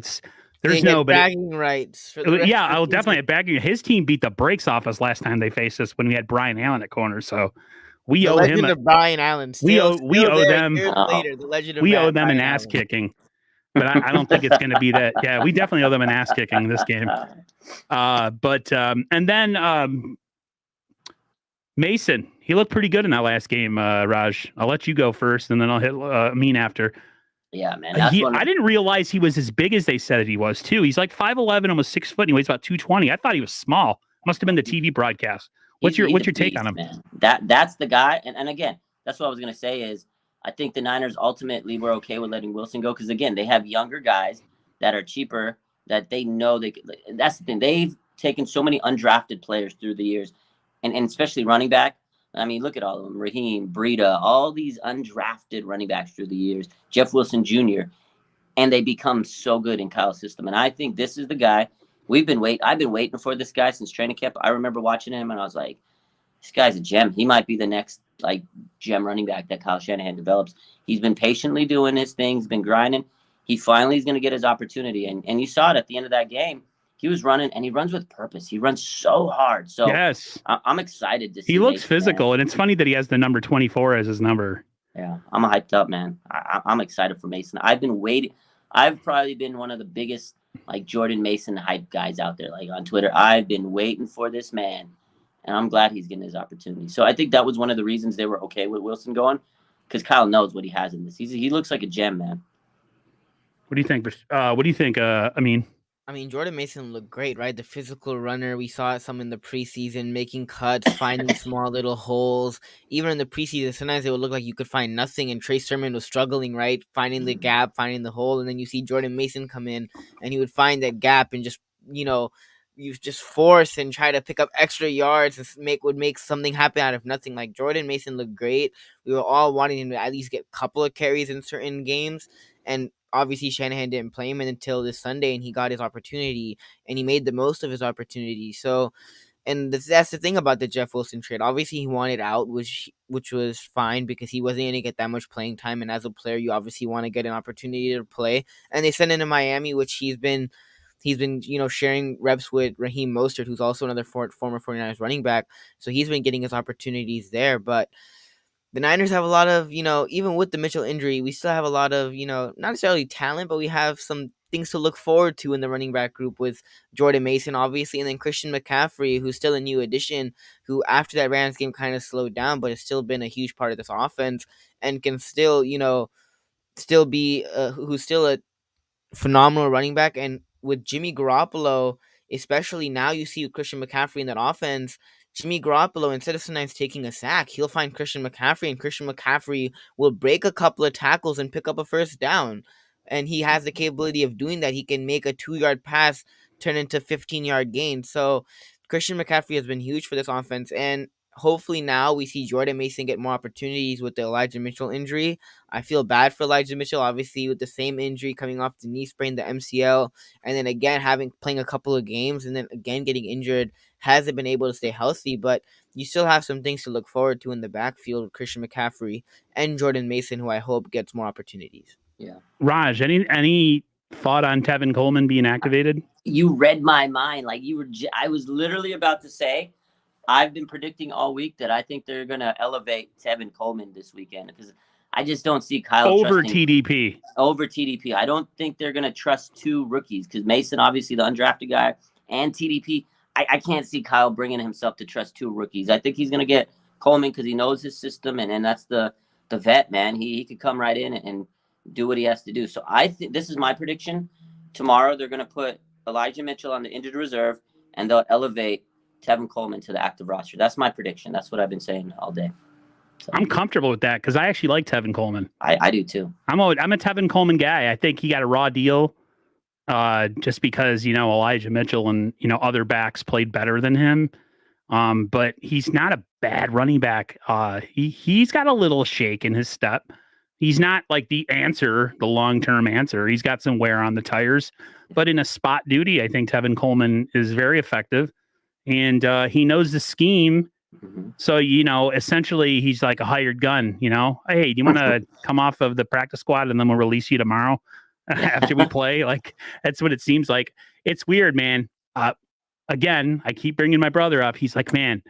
There's no bragging rights. For the I'll definitely have bagging. His team beat the brakes off us last time they faced us when we had Brian Allen at corner. So we owe him. Brian Allen. We owe them. Later, the legend of we owe them Brian an ass Allen. kicking. But I don't think it's going to be that. Yeah, we definitely owe them an ass kicking in this game. And then Mason, he looked pretty good in that last game, Raj. I'll let you go first, and then I'll hit Amin after. Yeah, man. That's I didn't realize he was as big as they said he was, too. He's like 5'11", almost 6 foot, and he weighs about 220. I thought he was small. Must have been the TV broadcast. What's your take beast, on him? Man. That's the guy. And again, that's what I was going to say is I think the Niners ultimately were okay with letting Wilson go because, again, they have younger guys that are cheaper that they know they could. That's the thing. They've taken so many undrafted players through the years, and especially running back. I mean, look at all of them. Raheem, Breida, all these undrafted running backs through the years. Jeff Wilson Jr., and they become so good in Kyle's system. And I think this is the guy I've been waiting for this guy since training camp. I remember watching him and I was like, this guy's a gem. He might be the next like gem running back that Kyle Shanahan develops. He's been patiently doing his thing. He's been grinding. He finally is going to get his opportunity. And you saw it at the end of that game. He was running, and he runs with purpose. He runs so hard. So yes, I'm excited to see. He looks Mason, physical, man. and it's funny that he has the number 24 as his number. Yeah, I'm hyped up, man. I'm excited for Mason. I've been waiting. I've probably been one of the biggest like Jordan Mason hype guys out there, like on Twitter. I've been waiting for this man, and I'm glad he's getting his opportunity. So I think that was one of the reasons they were okay with Wilson going, because Kyle knows what he has in this. He looks like a gem, man. What do you think? What do you think? I mean, Jordan Mason looked great, right? The physical runner. We saw some in the preseason, making cuts, finding small little holes. Even in the preseason, sometimes it would look like you could find nothing, and Trey Sermon was struggling, right? Finding the gap, finding the hole, and then you see Jordan Mason come in, and he would find that gap and just, you just force and try to pick up extra yards and would make something happen out of nothing. Like Jordan Mason looked great. We were all wanting him to at least get a couple of carries in certain games, and obviously Shanahan didn't play him until this Sunday, and he got his opportunity, and he made the most of his opportunity. So, and that's the thing about the Jeff Wilson trade. Obviously, he wanted out, which was fine because he wasn't going to get that much playing time. And as a player, you obviously want to get an opportunity to play. And they sent him to Miami, which he's been sharing reps with Raheem Mostert, who's also another former 49ers running back. So he's been getting his opportunities there, but the Niners have a lot of, even with the Mitchell injury, we still have a lot of, not necessarily talent, but we have some things to look forward to in the running back group with Jordan Mason, obviously, and then Christian McCaffrey, who's still a new addition, who after that Rams game kind of slowed down, but has still been a huge part of this offense and can still, still be, who's still a phenomenal running back. And with Jimmy Garoppolo, especially now you see Christian McCaffrey in that offense, Jimmy Garoppolo, instead of sometimes taking a sack, he'll find Christian McCaffrey, and Christian McCaffrey will break a couple of tackles and pick up a first down. And he has the capability of doing that. He can make a 2-yard pass turn into 15-yard gain. So Christian McCaffrey has been huge for this offense. And hopefully now we see Jordan Mason get more opportunities with the Elijah Mitchell injury. I feel bad for Elijah Mitchell, obviously, with the same injury coming off the knee sprain, the MCL, and then again playing a couple of games and then again getting injured, hasn't been able to stay healthy. But you still have some things to look forward to in the backfield with Christian McCaffrey and Jordan Mason, who I hope gets more opportunities. Yeah. Raj, any thought on Tevin Coleman being activated? You read my mind. Like I was literally about to say, I've been predicting all week that I think they're going to elevate Tevin Coleman this weekend because I just don't see Kyle over TDP. Over TDP. I don't think they're going to trust two rookies because Mason, obviously the undrafted guy, and TDP. I can't see Kyle bringing himself to trust two rookies. I think he's going to get Coleman because he knows his system, and that's the vet, man. He could come right in and do what he has to do. So I think this is my prediction. Tomorrow they're going to put Elijah Mitchell on the injured reserve, and they'll elevate Tevin Coleman to the active roster. That's my prediction. That's what I've been saying all day. So, I'm comfortable with that because I actually like Tevin Coleman. I do too. I'm a Tevin Coleman guy. I think he got a raw deal just because, Elijah Mitchell and, other backs played better than him. But he's not a bad running back. He's got a little shake in his step. He's not like the long-term answer. He's got some wear on the tires. But in a spot duty, I think Tevin Coleman is very effective. And he knows the scheme. Mm-hmm. So, essentially he's like a hired gun, Hey, do you want to come off of the practice squad and then we'll release you tomorrow after we play? Like, that's what it seems like. It's weird, man. Again, I keep bringing my brother up. He's like, man,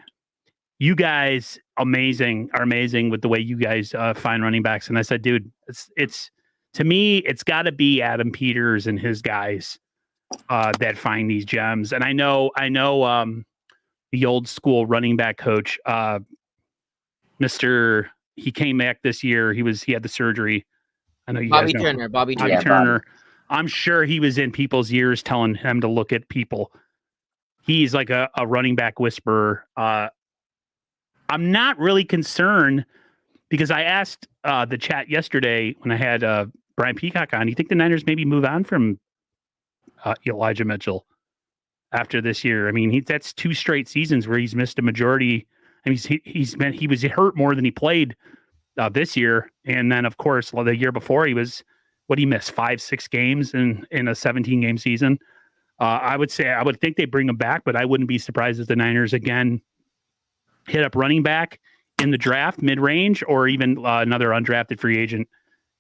you guys are amazing with the way you guys find running backs. And I said, dude, it's to me, it's got to be Adam Peters and his guys that find these gems. And I know the old school running back coach, he came back this year. He had the surgery. I know you guys know. Bobby Turner. Bobby Yeah, Turner. I'm sure he was in people's ears telling him to look at people. He's like a running back whisperer. I'm not really concerned because I asked the chat yesterday when I had Brian Peacock on. You think the Niners maybe move on from Elijah Mitchell after this year? I mean, that's 2 straight seasons where he's missed a majority. I mean, he was hurt more than he played this year, and then of course the year before he missed 5-6 games in a 17-game season. I would think they bring him back, but I wouldn't be surprised if the Niners again hit up running back in the draft mid-range, or even another undrafted free agent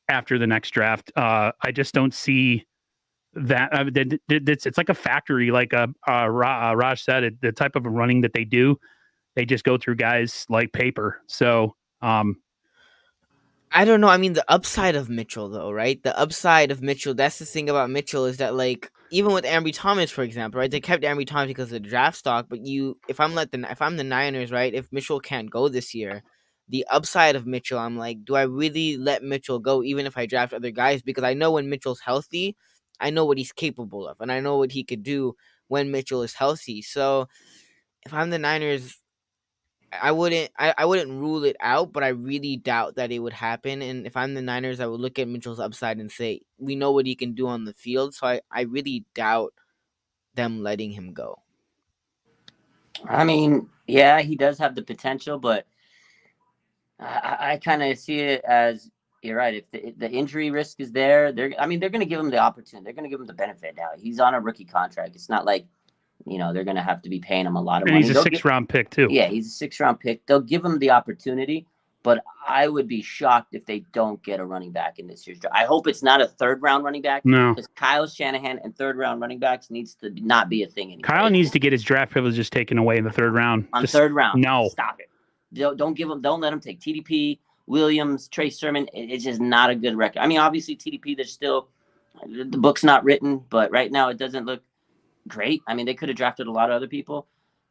after the next draft. I just don't see that. It's like a factory, like Raj said. The type of running that they do, they just go through guys like paper. So I don't know. I mean, the upside of Mitchell, though, right? The upside of Mitchell. That's the thing about Mitchell is that, like, even with Ambry Thomas, for example, right? They kept Ambry Thomas because of the draft stock. But if I'm the Niners, right? If Mitchell can't go this year, the upside of Mitchell, I'm like, do I really let Mitchell go, even if I draft other guys? Because I know when Mitchell's healthy, I know what he's capable of, and I know what he could do when Mitchell is healthy. So if I'm the Niners, I wouldn't rule it out, but I really doubt that it would happen. And if I'm the Niners, I would look at Mitchell's upside and say, we know what he can do on the field. So I really doubt them letting him go. I mean, yeah, he does have the potential, but I kind of see it as, you're right. If the injury risk is there, they're going to give him the opportunity. They're going to give him the benefit now. He's on a rookie contract. It's not like, they're going to have to be paying him a lot of money. He's a 6th-round pick too. Yeah, he's a 6th-round pick. They'll give him the opportunity, but I would be shocked if they don't get a running back in this year's draft. I hope it's not a 3rd-round running back. No, because Kyle Shanahan and 3rd-round running backs needs to not be a thing anymore. Kyle needs to get his draft privileges taken away in the 3rd round. On 3rd round, no, stop it. Don't let him take TDP, Williams, Trey Sermon. It's just not a good record. I mean, obviously TDP, there's still the book's not written, but right now it doesn't look great. I mean, they could have drafted a lot of other people.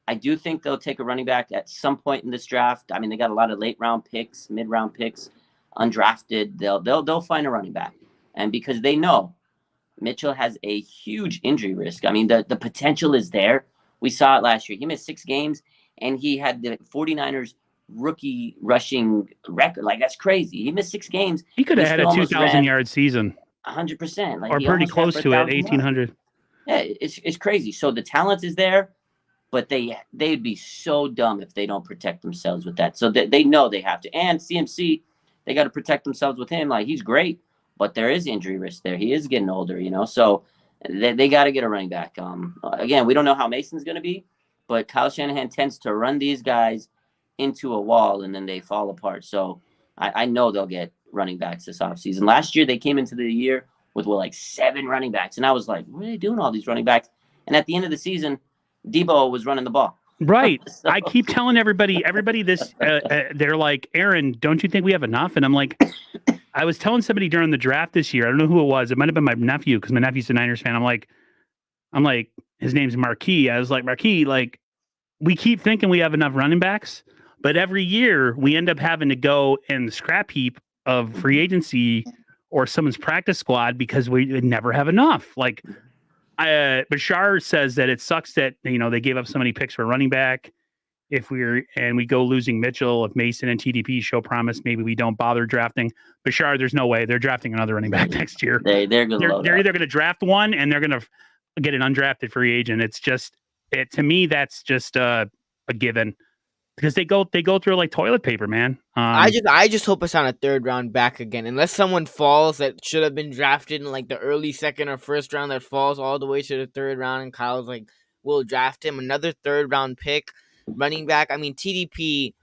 I do think they'll take a running back at some point in this draft. I mean, they got a lot of late-round picks, mid-round picks, undrafted. They'll find a running back, and because they know Mitchell has a huge injury risk. I mean, the potential is there. We saw it last year. He missed 6 games, and he had the 49ers rookie rushing record. Like, that's crazy. He missed 6 games. He could have had a 2,000-yard season. 100%. Like, or pretty close to it, 1,800. Yeah, it's crazy. So the talent is there, but they'd be so dumb if they don't protect themselves with that. So they know they have to. And CMC, they got to protect themselves with him. Like, he's great, but there is injury risk there. He is getting older, So they got to get a running back. Again, we don't know how Mason's going to be, but Kyle Shanahan tends to run these guys into a wall, and then they fall apart. So I know they'll get running backs this offseason. Last year, they came into the year with like 7 running backs. And I was like, what are they doing, all these running backs? And at the end of the season, Debo was running the ball. Right. So, I keep telling everybody this, they're like, Aaron, don't you think we have enough? And I'm like, I was telling somebody during the draft this year, I don't know who it was. It might've been my nephew, because my nephew's a Niners fan. I'm like, his name's Marquis. I was like, Marquis, like, we keep thinking we have enough running backs, but every year we end up having to go in the scrap heap of free agency or someone's practice squad because we never have enough. Like, Bashar says that it sucks that, they gave up so many picks for running back. If we go losing Mitchell, if Mason and TDP show promise, maybe we don't bother drafting. Bashar, there's no way they're drafting another running back next year. They're either going to draft one and they're going to get an undrafted free agent. It's just, to me, that's just a given. Because they go through like toilet paper, man. I just hope it's on a 3rd round back again. Unless someone falls that should have been drafted in like the early 2nd or 1st round, that falls all the way to the 3rd round, and Kyle's like, we'll draft him. Another 3rd round pick, running back. I mean, TDP,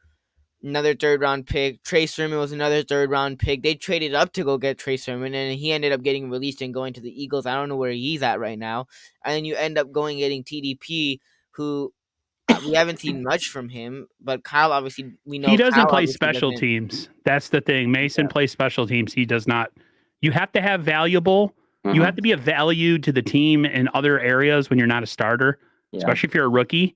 another 3rd round pick. Trey Sermon was another 3rd round pick. They traded up to go get Trey Sermon, and he ended up getting released and going to the Eagles. I don't know where he's at right now. And then you end up getting TDP, who we haven't seen much from him, but Kyle, obviously, we know he doesn't Kyle play special teams. That's the thing. Mason plays special teams. He does not. You have to have valuable. Mm-hmm. You have to be a value to the team in other areas when you're not a starter, especially if you're a rookie.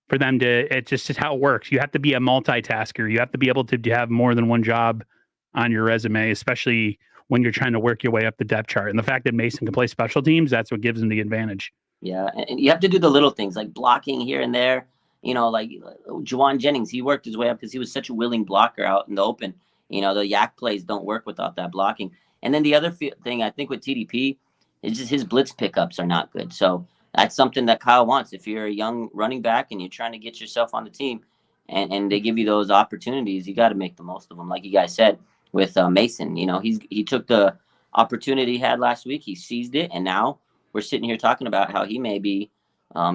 For them to, it's just how it works. You have to be a multitasker. You have to be able to have more than one job on your resume, especially when you're trying to work your way up the depth chart. And the fact that Mason can play special teams, that's what gives him the advantage. Yeah, and you have to do the little things like blocking here and there. Like Juwan Jennings, he worked his way up because he was such a willing blocker out in the open. The yak plays don't work without that blocking. And then the other thing I think with TDP is just his blitz pickups are not good. So that's something that Kyle wants. If you're a young running back and you're trying to get yourself on the team and they give you those opportunities, you got to make the most of them. Like you guys said with Mason, he took the opportunity he had last week. He seized it. And now we're sitting here talking about how he may be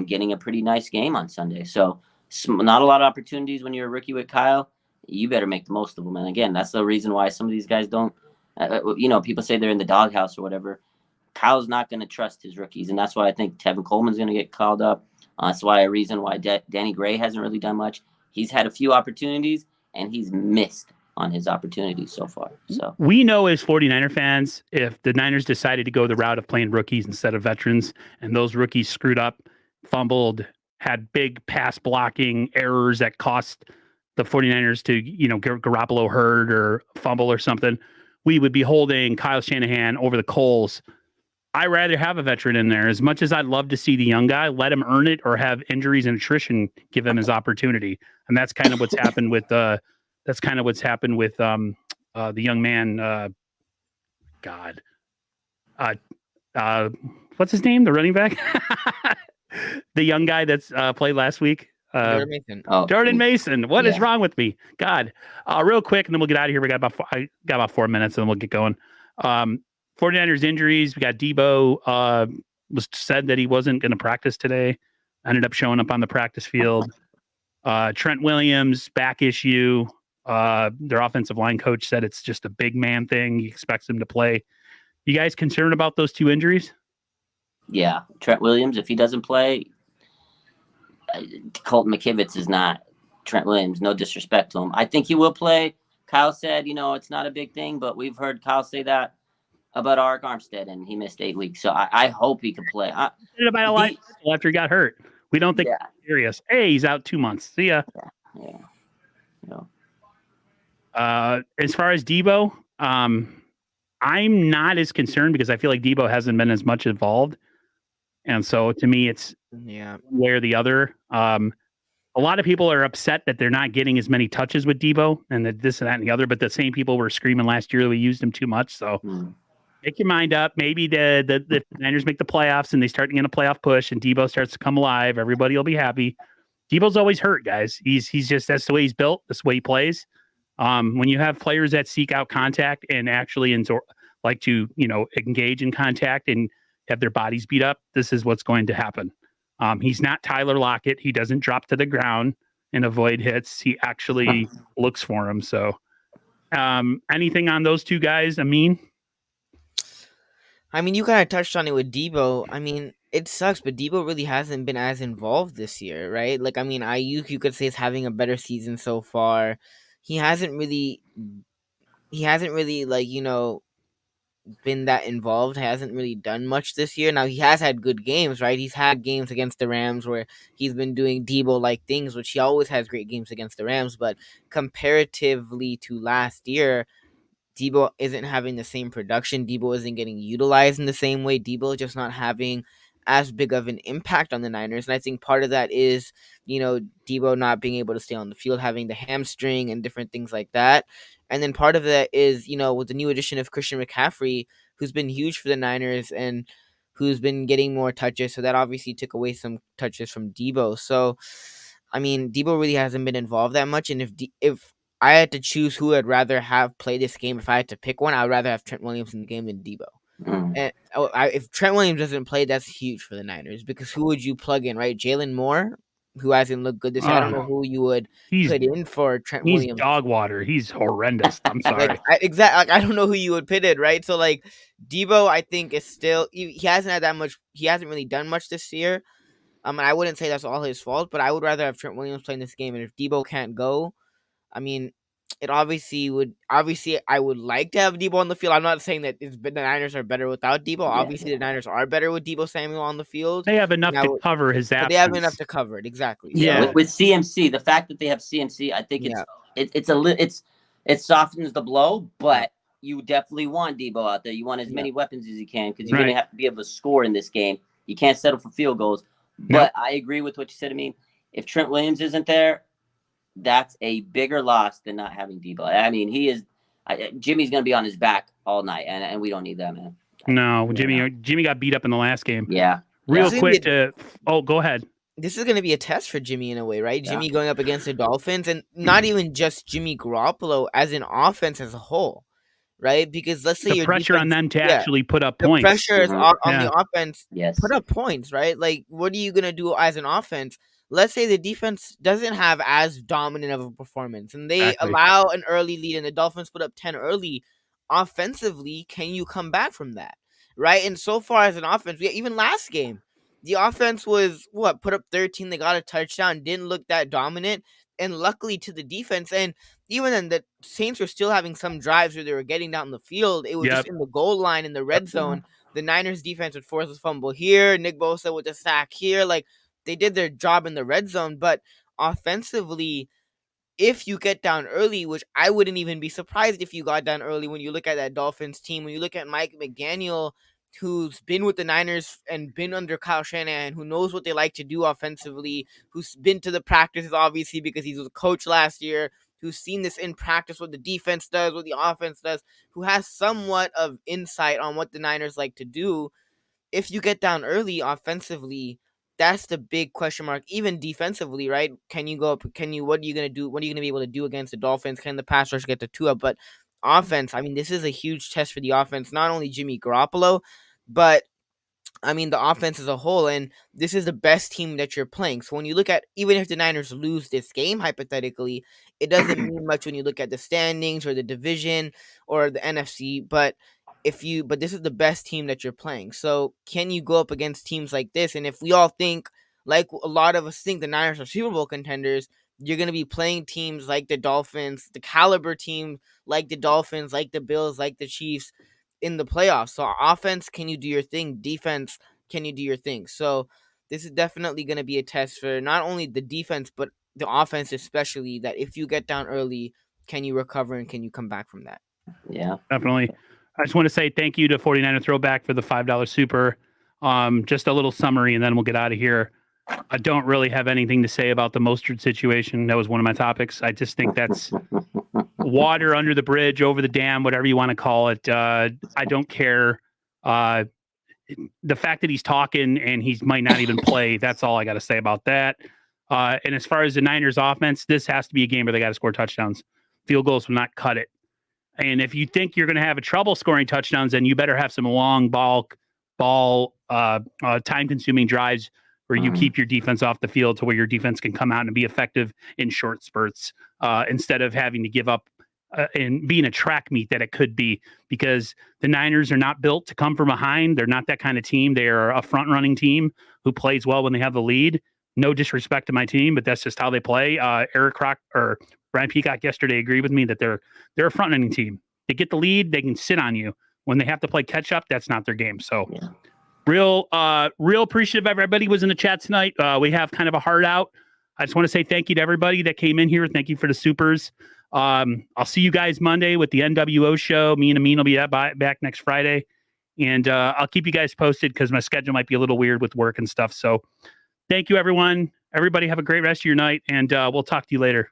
getting a pretty nice game on Sunday. So not a lot of opportunities when you're a rookie with Kyle. You better make the most of them. And again, that's the reason why some of these guys don't, people say they're in the doghouse or whatever. Kyle's not going to trust his rookies. And that's why I think Tevin Coleman's going to get called up. That's why a reason why Danny Gray hasn't really done much. He's had a few opportunities and he's missed on his opportunities so far. So we know as 49er fans, if the Niners decided to go the route of playing rookies instead of veterans, and those rookies screwed up, fumbled, had big pass blocking errors that cost the 49ers to, Garoppolo hurt or fumble or something, we would be holding Kyle Shanahan over the coals. I'd rather have a veteran in there. As much as I'd love to see the young guy, let him earn it or have injuries and attrition give him his opportunity. And that's kind of what's happened with the young man. What's his name? The running back, the young guy that's played last week. Jordan Mason. Jordan Mason. What is wrong with me? God, real quick, and then we'll get out of here. I got about 4 minutes, and then we'll get going. 49ers injuries. We got Debo. Was said that he wasn't going to practice today. Ended up showing up on the practice field. Trent Williams, back issue. Their offensive line coach said it's just a big man thing. He expects him to play. You guys concerned about those two injuries? Yeah. Trent Williams, if he doesn't play, Colton McKivitz is not Trent Williams. No disrespect to him. I think he will play. Kyle said, it's not a big thing, but we've heard Kyle say that about Arik Armstead, and he missed 8 weeks. So I hope he can play. About a lot after he got hurt. We don't think it's serious. Hey, he's out 2 months. See ya. Yeah. As far as Debo, I'm not as concerned because I feel like Debo hasn't been as much involved. And so to me, it's one way or the other. A lot of people are upset that they're not getting as many touches with Debo and that this and that and the other, but the same people were screaming last year that we used him too much. So make your mind up. Maybe the Niners make the playoffs and they start getting a playoff push and Debo starts to come alive. Everybody will be happy. Debo's always hurt, guys. He's just, that's the way he's built. That's the way he plays. When you have players that seek out contact and actually like to, engage in contact and have their bodies beat up, this is what's going to happen. He's not Tyler Lockett. He doesn't drop to the ground and avoid hits. He actually looks for him. So anything on those two guys, Amin? I mean, you kind of touched on it with Debo. I mean, it sucks, but Debo really hasn't been as involved this year, right? Like, I mean, Ayuk, you could say, is having a better season so far. He hasn't really been that involved, hasn't really done much this year. Now, he has had good games, right? He's had games against the Rams where he's been doing Debo-like things, which he always has great games against the Rams, but comparatively to last year, Debo isn't having the same production. Debo isn't getting utilized in the same way. Debo is just not having as big of an impact on the Niners. And I think part of that is, Debo not being able to stay on the field, having the hamstring and different things like that. And then part of that is, with the new addition of Christian McCaffrey, who's been huge for the Niners and who's been getting more touches. So that obviously took away some touches from Debo. So, I mean, Debo really hasn't been involved that much. And if I had to choose who I'd rather have play this game, if I had to pick one, I would rather have Trent Williams in the game than Debo. And if Trent Williams doesn't play, that's huge for the Niners because who would you plug in, right? Jalen Moore, who hasn't looked good this year. I don't know who you would put in for Trent Williams. He's dog water. He's horrendous. I'm sorry. I don't know who you would put in, right? So, Debo, I think, is still... He hasn't had that much... He hasn't really done much this year. And I wouldn't say that's all his fault, but I would rather have Trent Williams playing this game. And if Debo can't go, I mean... It obviously, I would like to have Debo on the field. I'm not saying that the Niners are better without Debo. Obviously, the Niners are better with Debo Samuel on the field. They have enough to cover his absence. They have enough to cover it, exactly. Yeah. So, with CMC, the fact that they have CMC, I think it softens the blow, but you definitely want Debo out there. You want as many weapons as you can because you're Right. going to have to be able to score in this game. You can't settle for field goals. But I agree with what you said. I mean, if Trent Williams isn't there, that's a bigger loss than not having Debo. I mean, Jimmy's going to be on his back all night, and we don't need that, man. No, Jimmy got beat up in the last game. Yeah. Real quick go ahead. This is going to be a test for Jimmy in a way, right? Jimmy going up against the Dolphins, and not even just Jimmy Garoppolo as an offense as a whole, right? Because let's say the your pressure defense, on them to actually put up points. The pressure is on the offense. Yes. Put up points, right? Like, what are you going to do as an offense? Let's say the defense doesn't have as dominant of a performance, and they allow an early lead, and the Dolphins put up 10 early. Offensively, can you come back from that, right? And so far as an offense, even last game, the offense was put up 13. They got a touchdown, didn't look that dominant, and luckily to the defense. And even then, the Saints were still having some drives where they were getting down the field. It was just in the goal line in the red zone. The Niners defense would force a fumble here. Nick Bosa with a sack here. Like, they did their job in the red zone, but offensively, if you get down early, which I wouldn't even be surprised if you got down early when you look at that Dolphins team, when you look at Mike McDaniel, who's been with the Niners and been under Kyle Shanahan, who knows what they like to do offensively, who's been to the practices, obviously, because he was a coach last year, who's seen this in practice, what the defense does, what the offense does, who has somewhat of insight on what the Niners like to do. If you get down early offensively, that's the big question mark. Even defensively, right? Can you go up? What are you going to do? What are you going to be able to do against the Dolphins? Can the pass rush get the two up? But offense, I mean, this is a huge test for the offense. Not only Jimmy Garoppolo, but I mean, the offense as a whole, and this is the best team that you're playing. So when you look at, even if the Niners lose this game, hypothetically, it doesn't mean much when you look at the standings or the division or the NFC. But this is the best team that you're playing. So can you go up against teams like this? And if we all think, like a lot of us think, the Niners are Super Bowl contenders, you're going to be playing teams like the Dolphins, the caliber team like the Dolphins, like the Bills, like the Chiefs in the playoffs. So offense, can you do your thing? Defense, can you do your thing? So this is definitely going to be a test for not only the defense, but the offense especially, that if you get down early, can you recover and can you come back from that? Yeah, definitely. I just want to say thank you to 49er Throwback for the $5 super. Just a little summary, and then we'll get out of here. I don't really have anything to say about the Mostert situation. That was one of my topics. I just think that's water under the bridge, over the dam, whatever you want to call it. I don't care. The fact that he's talking and he might not even play, that's all I got to say about that. And as far as the Niners offense, this has to be a game where they got to score touchdowns. Field goals will not cut it. And if you think you're going to have a trouble scoring touchdowns, then you better have some long time-consuming drives where you keep your defense off the field to where your defense can come out and be effective in short spurts instead of having to give up and being a track meet that it could be, because the Niners are not built to come from behind. They're not that kind of team. They are a front-running team who plays well when they have the lead. No disrespect to my team, but that's just how they play. Eric Crock or Brian Peacock yesterday agreed with me that they're a front-running team. They get the lead, they can sit on you. When they have to play catch-up, that's not their game. So real appreciative of everybody was in the chat tonight. We have kind of a heart out. I just want to say thank you to everybody that came in here. Thank you for the supers. I'll see you guys Monday with the NWO show. Me and Amin will be back next Friday. And I'll keep you guys posted because my schedule might be a little weird with work and stuff. So thank you, everyone. Everybody have a great rest of your night, and we'll talk to you later.